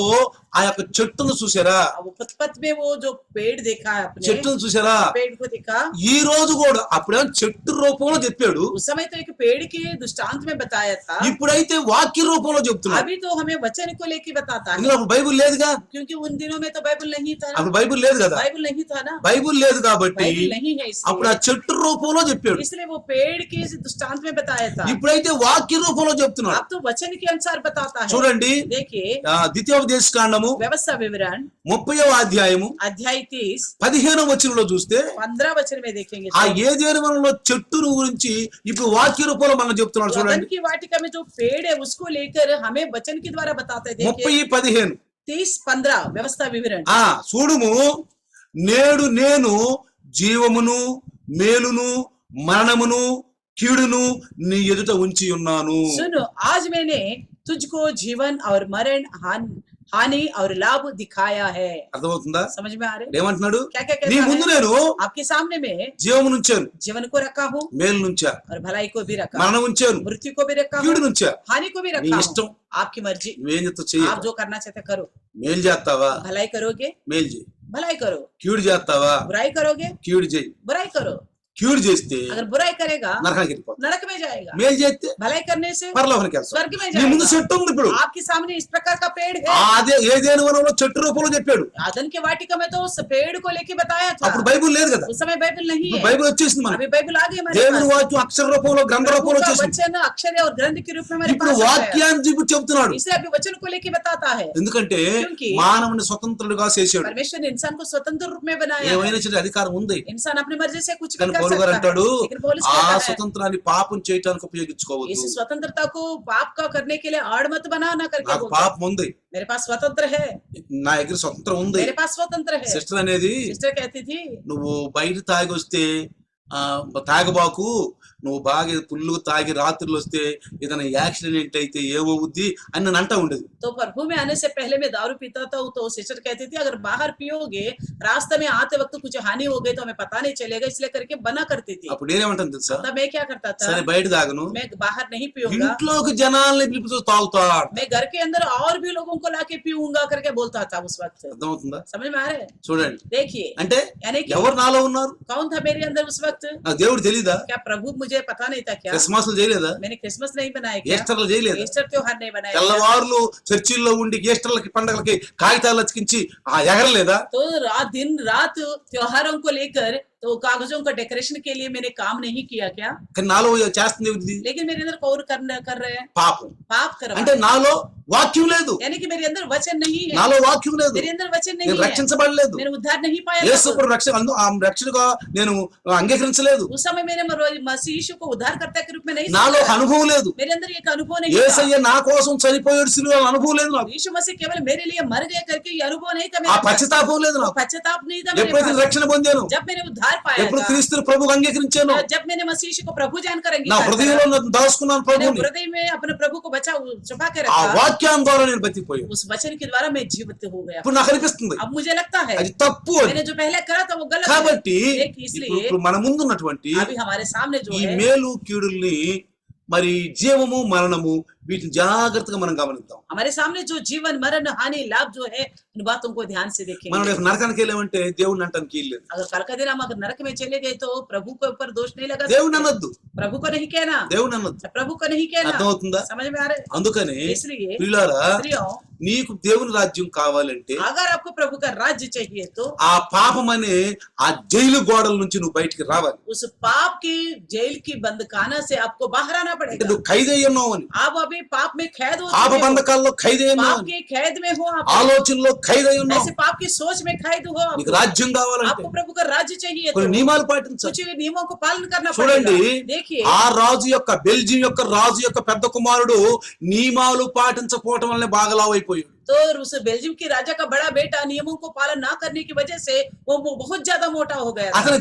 ఆ యొక్క చెట్టును చూసారా, वो पतपत में वो जो पेड़ देखा है आपने, చెట్టును చూసారా? पेड़ को देखा। ఈ రోజు కూడా అప్పుడేమో చెట్టు రూపంలో చెప్పాడు, उस समय तो एक पेड़ के दृष्टांत में बताया था, ఇప్పుడైతే వాక్య రూపంలో చెప్తున్నాడు. अभी तो हमें वचन को लेके बताता है, ఎందుకంటే అప్పుడు బైబిల్ లేదుగా, क्योंकि उन दिनों में तो बाइबल नहीं था ना, అప్పుడు బైబిల్ లేదు కదా, बाइबल नहीं था ना, బైబిల్ లేదు కాబట్టి बाइबल नहीं है, అప్పుడు ఆ इसलिए చెట్టు రూపంలో చెప్పాడు. इसलिए वो पेड़ के दृष्टांत में बताया था। ఇప్పుడైతే వాక్య రూపంలో చెప్తున్నాడు. अब तो वचन के अनुसार बताता है। చూడండి, देखिए ద్వితీయోపదేశ కాండము व्यवस्था विवरण 30వ అధ్యాయము अध्याय 30 15వ వచనంలో చూస్తే 15 वचन में देखेंगे ఆ तो, ఏదేను వనంలో చెట్టును గురించి ఇప్పుడు వాక్య రూపంలో మనం చెప్తున్నాడు. अदन చూడండి, की वाटिका में जो पेड़ है उसको लेकर हमें वचन के द्वारा बताते हैं। देखिए 30:15 30-15 व्यवस्था विवरण। చూడుము, నేడు నేను జీవమును మేలును మరణమును కీడును నీ ఎదుట ఉంచి ఉన్నాను. सुनो, आज मैंने तुझको जीवन और मरण हानि और लाभ दिखाया है। అర్థమవుతుందా? समझ में आ रहे? ఏమంటున్నాడు? क्या क्या నీ कहता ముందు है? నేను आपके सामने में జీవము నుంచాను, जीवन को रखा हूँ మేలు నుంచా, और भलाई को भी रखा, మరణం ఉంచాను, मृत्यु को भी रखा కీడు हूँ, నుంచా. हानि को भी నీ रखा ఇష్టం, हूँ। आपकी मर्जी, నువ్వేం చేస్తావు చెయ్యి. आप जो करना चाहते करो। మేలు చేస్తావా, भलाई करोगे, మేలు చేయి. भलाई करो, కీడు చేస్తావా, बुराई करोगे, కీడు చేయి. बुराई करो। కీడు చేస్తే अगर बुराई करेगा నరకానికి వెళ్ళిపోతావు, नरक में जाएगा, మేలు చేస్తే भलाई करने से పరలోకానికి వెళ్తావు. स्वर्ग में నీ ముందు जाएगा। చెట్టు ఉంది. ఇప్పుడు आपके सामने इस प्रकार का पेड़ है। అదే ఏదేను వనంలో చెట్టు రూపంలో చెప్పాడు. आदन के वाटिका में तो उस पेड़ को लेके बताया था। అప్పుడు బైబిల్ లేదు కదా, उस समय बाइबल नहीं ఇప్పుడు है, బైబిల్ వచ్చేసింది మనకి. अभी बाइबल आ गई हमारे దేవుని पास। వాక్యం అక్షర రూపంలో గ్రంథ प्रभु రూపంలో का వచ్చేసింది. वचन अक्षर और ग्रंथ के रूप में हमारे ఇప్పుడు पास आ गया। వాక్యాన్ని చూపి చెప్తున్నాడు. इसलिए अभी वचन को लेके बताता है, ఎందుకంటే क्योंकि మానవుని స్వతంత్రుడుగా చేశాడు. परमेश्वर ने इंसान को स्वतंत्र रूप में बनाया है। ఏమైనా చేసే అధికారం ఉంది, इंसान अपनी मर्जी से कुछ भी కానీ कर పౌలు గారు सकता అంటాడు, है, लेकिन पौलुस ఆ कहता है, స్వతంత్రాన్ని పాపం చేయటానికి ఉపయోగించుకోవద్దు. इस स्वतंत्रता को पाप का करने के लिए आड़ मत बनाना करके నాకు बोलता है। పాపం ఉంది, मेरे पास स्वतंत्र है, నా దగ్గర స్వతంత్రం ఉంది. मेरे पास स्वतंत्र है। సిస్టర్ అనేది, सिस्टर कहती थी, నువ్వు బయట తాగి వస్తే తాగబాకు, నువ్వు బాగా పుల్లుగా తాగి రాత్రులు వస్తే ఏదైనా యాక్సిడెంట్ అయితే ఏమవుద్ది అని నన్ను అంటా ఉండేది. तो प्रभु में आने से पहले मैं दारू पीता था, तो सिस्टर कहती थी अगर बाहर पियोगे रास्ते में आते वक्त कुछ हानि हो गई तो हमें पता नहीं चलेगा, इसलिए करके बना करती थी। అప్పుడు నేనేమంటాను తెలుసా, तब मैं क्या करता था, సరే బయట తాగను, मैं बाहर नहीं पीऊंगा, ఇంట్లోకి జనాల్ని పిలుపుతూ తాగుతాడు. मैं घर के अंदर और भी लोगों को लाके पीऊंगा करके बोलता था उस वक्त। అర్థమవుతుందా? समझ में आ रहे हैं? చూడండి, देखिए, అంటే यानी कि ఎవరు నాలో ఉన్నారు? कौन था मेरे अंदर उस वक्त? నాకు దేవుడు తెలీదా? क्या प्रभु मुझे पता नहीं था क्या? క్రిస్మస్లు చేయలేదా? मैंने क्रिसमस नहीं बनाया क्या? ఈస్టర్లు చేయలేదా? ईस्टर त्योहार नहीं बनाया क्या? తెల్లవారులు చర్చిల్లో ఉండి ఈస్టర్లకి పండగలకి కాగితాలు అతికించి ఎగరలేదా? तो दिन रात त्योहारों को लेकर तो कागजों का डेकोरेशन के लिए मैंने काम नहीं किया क्या? కానీ నాలో చేస్తుంది ఏమిటి? लेकिन मेरे अंदर और कर रहे हैं, పాపం. पाप कर रहा అంటే है। నాలో వాక్యం లేదు, यानी कि मेरे अंदर वचन नहीं है, నాలో వాక్యం లేదు, मेरे अंदर वचन నేను नहीं है, రక్షించబడలేదు, मैंने उद्धार नहीं पाया యేసు था। కూడా రక్షణగా నేను అంగీకరించలేదు, उस समय मैंने मसीह यीशु को उद्धारकर्ता के रूप में नहीं నాలో स्वीकारा। అనుభవం లేదు, मेरे अंदर एक अनुभव नहीं था। యేసయ్య నా కోసం చనిపోయాడు సిలువలో అనుభవం లేదు నాకు, यीशु मसीह केवल मेरे लिए मर गए करके ये अनुभव नहीं था ఆ मेरे पास। పశ్చాత్తాపం లేదు నాకు. पश्चाताप नहीं था मेरे ఎప్పుడైతే पास। రక్షణ పొందాను, जब मैंने उद्धार पाया ఎప్పుడు था, క్రీస్తుని ప్రభువుగా అంగీకరించాను, जब मैंने मसीह यीशु को प्रभु जानकर నా अंगीकार హృదయంలో करा, నేను దాచుకున్నాను मैंने ప్రభువుని, हृदय में अपने प्रभु को छुपा के ఆ रखा। వాక్యం ద్వారా నేను బతికిపోయాను. उस वचन के द्वारा मैं जीवित हो गया। ఇప్పుడు నాకు అనిపిస్తుంది अब मुझे लगता है అది తప్పు అని. मैंने जो पहले करा था वो गलत है। కాబట్టి एक इसलिए ఇప్పుడు మన ముందున్నటువంటి अभी हमारे सामने जो ఈ है, మేలు కీడుల్ని మరి జీవము మరణము వీటిని జాగ్రత్తగా మనం గమనిద్దాం. हमारे सामने जो जीवन मरण हानि लाभ जो है, उन बातों को ध्यान से మనం देखेंगे। రేపు నరకానికి వెళ్ళామంటే దేవుడిని అంటానికి వీల్లేదు, अगर कल का दिन हम अगर नरक में चले गए तो प्रभु के ऊपर दोष नहीं लगा దేవుడిని सकते। అనొద్దు, प्रभु को नहीं कहना, దేవుడిని అనొద్దు. प्रभु को नहीं कहना। అర్థమవుతుందా? समझ में आ रहा है? అందుకని इसलिए ప్రియులారా, स्त्रियों, నీకు దేవుని రాజ్యం కావాలంటే अगर आपको प्रभु का राज्य चाहिए तो ఆ పాపం అనే ఆ జైలు గోడల నుంచి నువ్వు బయటికి రావాలి. उस पाप की जेल की बंदखाना से आपको बाहर आना అంటే पड़ेगा। నువ్వు ఖైదై ఉన్నావు అని, आप अभी पाप में कैद हो పాప चुके हो, బంధకాల్లో ఖైదై ఉన్నావు पाप అని, के कैद में हो आप, ఆలోచనలో ఖైదై ఉన్నావు. ऐसे पाप की सोच में कैद हो आप। నీకు రాజ్యం కావాలంటే आपको प्रभु का राज्य चाहिए तो కొన్ని నియమాలు పాటించాలి. कुछ नियमों को पालन करना చూడండి, पड़ेगा। देखिए, ఆ రాజు యొక్క బెల్జియం యొక్క రాజు యొక్క పెద్ద కుమారుడు నియమాలు పాటించకపోవటం వల్లనే బాగా లావు అయిపోయాడు. तो उस बेल्जियम की राजा का बड़ा बेटा नियमों को पालन ना करने की वजह से वो बहुत ज्यादा मोटा हो गया था। అతను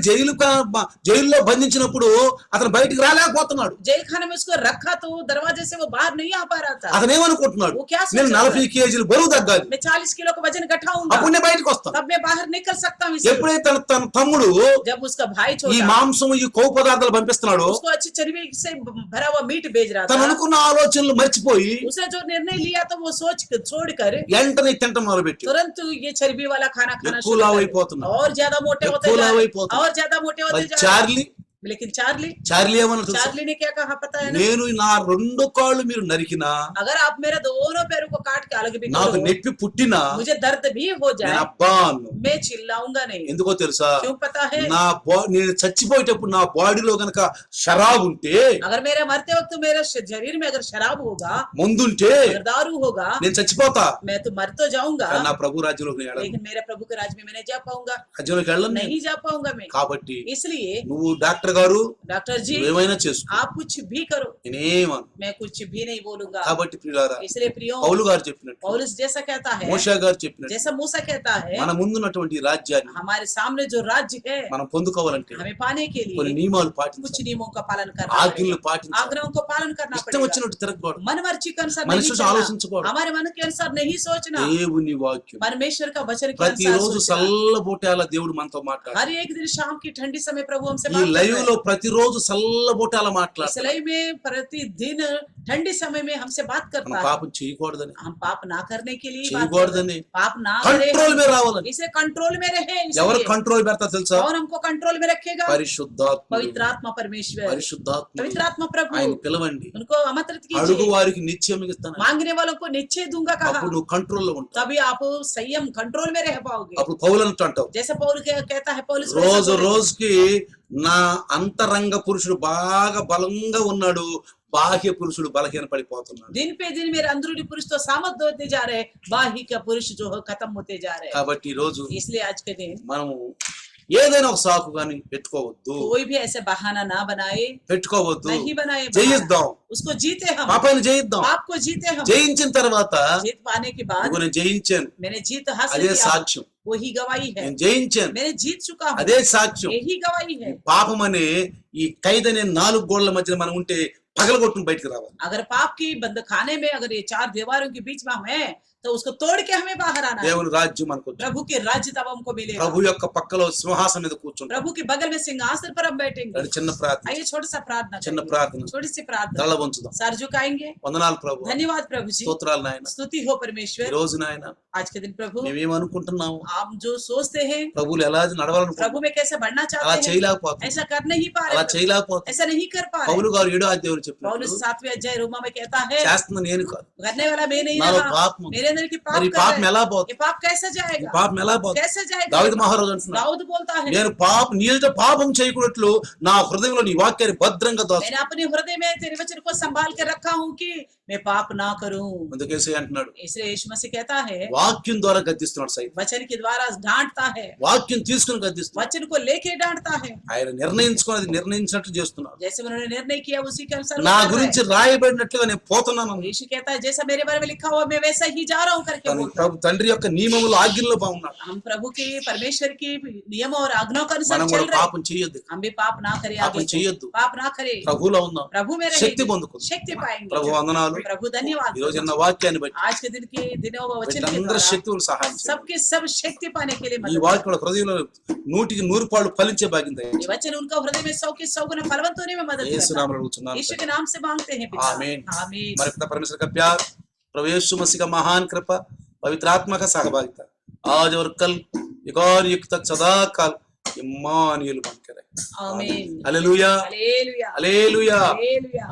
జైలులో బంధించినప్పుడు అతను బయటికి రాలేకపోతున్నాడు. जेल खाने में उसको रखा तो दरवाजे से वो बाहर नहीं आ पा रहा था। అతను ఏమనుకుంటున్నాడు, वो क्या నేను सोच रहा 40 కేజీలు బరువు తగ్గాలి, मैं 40 किलो का वजन घटाऊंगा, అప్పుడు నేను బయటకు వస్తాను. तब मैं बाहर निकल सकता हूँ। इससे ఎప్పుడైతే తన తమ్ముడు जब उसका भाई ఈ छोटा మాంసం ఈ కొవ్వు పదార్థాలు పంపిస్తున్నాడు, उसको अच्छी चर्बी से भरा हुआ मीट भेज रहा తను था, అనుకున్న ఆలోచనలు మర్చిపోయి उसने जो निर्णय लिया तो वो सोच छोड़कर వెంటనే తింటం మొదలుపెట్టి तुरंत ये चर्बी वाला खाना खाना ఎక్కువ शुरू లావు कर అయిపోతున్నాడు. और ज्यादा मोटे होते ఎక్కువ जा లావు रहे అయిపోతున్నాడు. और ज्यादा मोटे होते మరి जा रहे। చార్లీ लेकिन చార్లీ ఏమన్నా తెలుసా? चार्ली ने क्या कहा पता है ना? నేను నా 2 కాళ్ళు మీరు నరికినా, अगर आप मेरे दोनों पैरों को काट के अलग भी నాకు करो, నొప్పి పుట్టినా, मुझे दर्द भी हो నేను जाए, అబ్బా అన్ను. मैं चिल्लाऊंगा नहीं। ఎందుకో తెలుసా? क्यों पता है? నేను చచ్చిపోయేటప్పుడు నా బాడీలో గనక షరాబ్ ఉంటే, अगर मेरे मरते वक्त मेरे शरीर में अगर शराब होगा, మందుంటే अगर दारू होगा, నేను చచ్చిపోతా. मैं तो मर तो जाऊंगा, కానీ నా ప్రభు రాజ్యంలోకి నేను వెళ్ళను. लेकिन मेरे प्रभु के राज्य में मैं नहीं जा पाऊंगा, రాజ్యంలోకి వెళ్ళను నేను. नहीं जा पाऊंगा मैं। కాబట్టి इसलिए నువ్వు డాక్టర్ గారు डॉक्टर जी, నువ్వేమైనా చేసుకో, आप कुछ भी करो, నేనేమను. मैं कुछ भी नहीं बोलूंगा। కాబట్టి ప్రియులారా, इसलिए प्रियो, పౌలు గారు చెప్పినట్టు, पौलुस जैसा कहता है, మోషే గారు చెప్పినట్టు, जैसा मूसा कहता है, మన ముందున్నటువంటి ఈ రాజ్యాన్ని हमारे सामने जो राज्य है మనం పొందుకోవాలంటే हमें पाने के కొన్ని लिए నియమాలు कुछ పాటించాలి, नियमों का पालन करना ఆజ్ఞలు पड़ेगा, పాటించాలి, आग्रहों को पालन करना ఇష్టం पड़ेगा। వచ్చినట్టు తిరగకూడదు, मन मर्जी के अनुसार మనిషి नहीं चलना, ఆలోచించకూడదు. हमारे मन के अनुसार नहीं सोचना, దేవుని వాక్యం परमेश्वर का वचन के अनुसार ప్రతిరోజు सोचना। చల్లబోటాల దేవుడు మనతో మాట్లాడు. हर एक दिन शाम की ठंडी समय प्रभु हमसे ఈ बात లైవ్ करता లో है। ప్రతిరోజు చల్లబోటాల इस మాట్లాడు. लाइव में प्रतिदिन ठंडी समय में हमसे बात మనం करता है। పాపం చేయకూడదని, हम पाप ना करने के लिए बात कर रहे చేయకూడదని, हैं। पाप ना करें, కంట్రోల్ మీద రావాలని. इसे कंट्रोल में रहे। ఎవరు इसलिए కంట్రోల్ పెడతారు తెలుసా? कौन हमको कंट्रोल में रखेगा? పరిశుద్ధాత్మ, पवित्र आत्मा परमेश्वर, పరిశుద్ధాత్మ. पवित्र आत्मा प्रभु। ఆయన పిలవండి, उनको आमंत्रित అడుగు कीजिए, వారికి నిత్యం ఇస్తాను. मांगने वालों को निश्चय दूंगा कहा, అప్పుడు నువ్వు కంట్రోల్ లో ఉంటావు. तभी आप संयम कंट्रोल में रह पाओगे। అప్పుడు పౌలంటూ అంటావు, जैसे पौल कहता है, पौलुस वैसा రోజు बोले, రోజుకి నా అంతరంగ పురుషుడు బాగా బలంగా ఉన్నాడు, బాహ్య పురుషుడు బలహీన పడిపోతున్నాడు. दिन पे दिन मेरे अंदरूनी पुरुष तो सामर्थ होते जा रहे हैं, बाहरी का पुरुष जो है खत्म होते जा रहे हैं। కాబట్టి ఈ రోజు इसलिए आज के दिन మనము ఏదైనా ఒక సాకు గాని పెట్టుకోవద్దు, कोई भी ऐसे बहाना ना बनाए, పెట్టుకోవద్దు. नहीं बनाए बहाना। జయిద్దాం, उसको जीते हम, పాపాన్ని జయిద్దాం. पाप को जीते हम। జయించిన తర్వాత जीत पाने के बाद ఇదిగో నేను జయించాను, मैंने जीत हासिल అదే किया, సాక్ష్యం. वही गवाही है। నేను జయించాను, मैंने जीत चुका हूँ, అదే సాక్ష్యం. यही गवाही है। పాపం అనే ఈ ఖైదనే 4 గోడల మధ్య మనం ఉంటే పగలగొట్టును బయటికి రావాలి. अगर पाप की बंद खाने में अगर ये 4 दीवारों के बीच में हम हैं, तो उसको तोड़ के हमें बाहर आना है। దేవుని రాజ్యం మనకు వచ్చింది. प्रभु के राज्य तब हमको मिलेगा। ప్రభు యొక్క పక్కలో సింహాసనం మీద కూర్చుంటాం. प्रभु के बगल में सिंहासन पर हम बैठेंगे। అది చిన్న ప్రార్థన, आइए छोटा सा प्रार्थना చిన్న करेंगे। ప్రార్థన. छोटी सी प्रार्थना, తల వంచుదాం. सर झुकाएंगे। వందనాలు ప్రభు, धन्यवाद प्रभु जी, స్తోత్రాలు నాయన. स्तुति हो ఈ परमेश्वर। రోజు నాయన आज के दिन प्रभु, మేమేమనుకుంటున్నాము, आप जो सोचते हैं ప్రభువులు ఎలా నడవాలనుకుంటున్నాం, प्रभु में कैसे बढ़ना అలా चाहते हैं, చేయలేకపోతున్నాం, ऐसा कर नहीं पा అలా रहे, చేయలేకపోతున్నాం. ऐसा नहीं कर पा పౌలు रहे। గారు 7వ అధ్యాయంలో చెప్పినప్పుడు, पौलुस 7वें अध्याय रोमा में कहता है, చేస్తున్న నేను కాదు, करने वाला मैं नहीं నాలో रहा, పాపం ఉంది. मेरे अंदर अंदर की पाप మరి ఈ कर పాపం रहे ఎలా हैं, పోతుంది? ये पाप कैसे ఈ जाएगा, పాపం ఎలా పోతుంది? कैसे जाएगा? దావీదు మహారాజు అంటున్నాడు, दाऊद बोलता है, నేను నీ ఎదుట పాపం చేయకూడట్లు నా హృదయంలో నీ వాక్యాన్ని భద్రంగా దాచు. मैंने अपने हृदय में तेरे वचन को संभाल कर रखा हूँ कि मैं पाप ना करूं। అందుకేసి అంటున్నాడు, इसलिए यीशु मसीह कहता है, వాక్యం ద్వారా గద్దిస్తున్నాడు సైతం. वचन के द्वारा डांटता है, వాక్యం తీసుకుని గద్దిస్తున్నాడు. वचन को लेके डांटता है। ఆయన నిర్ణయించుకున్నది నిర్ణయించినట్టు చేస్తున్నాడు. जैसे उन्होंने निर्णय किया उसी के अनुसार నా वो कर रहे గురించి हैं। రాయబడినట్లుగా నేను పోతున్నాను. यीशु कहता है जैसा मेरे बारे में लिखा हुआ मैं वैसा ही जा रहा हूँ करके తను बोलता है। ప్రభు తండ్రి యొక్క నియమములు ఆజ్ఞల్లో బాగున్నాడు. हम प्रभु के परमेश्वर की नियम और आज्ञाओं के अनुसार మనం चल కూడా रहे हैं। పాపం చేయొద్దు, हम भी पाप ना करें, పాపం आगे చేయొద్దు. पाप ना करें, ప్రభువులో ఉందాం, प्रभु में శక్తి रहेंगे, పొందుకుందాం. शक्ति पाएंगे। ప్రభు వందనాలు. प्रभु धन्यवाद। ఈ రోజు ఉన్న వాక్యాన్ని బట్టి आज के दिन के दिनों व वचन के వీళ్ళందరూ द्वारा శక్తులు సహాయం చేయండి. सबके सब शक्ति पाने के लिए ఈ मदद వాక్యం వాళ్ళ హృదయంలో 100కి 100 పాళ్ళు ఫలించే భాగ్యం करें। ये దయచేయండి. वचन उनका हृदय में 100 के 100 गुना फलवंत होने में मदद యేసు करता है। नाम में अड़ुचुन्नानु यीशु के नाम से मांगते हैं पिता, आमीन। आमीन। हमारे पिता परमेश्वर का प्यार, प्रभु यीशु मसीह का महान कृपा, पवित्र आत्मा का सहभागिता आज और कल एक और युग तक सदा काल इम्मानुएल बन के रहे। आमीन। Hallelujah, hallelujah, hallelujah. हालेलुया।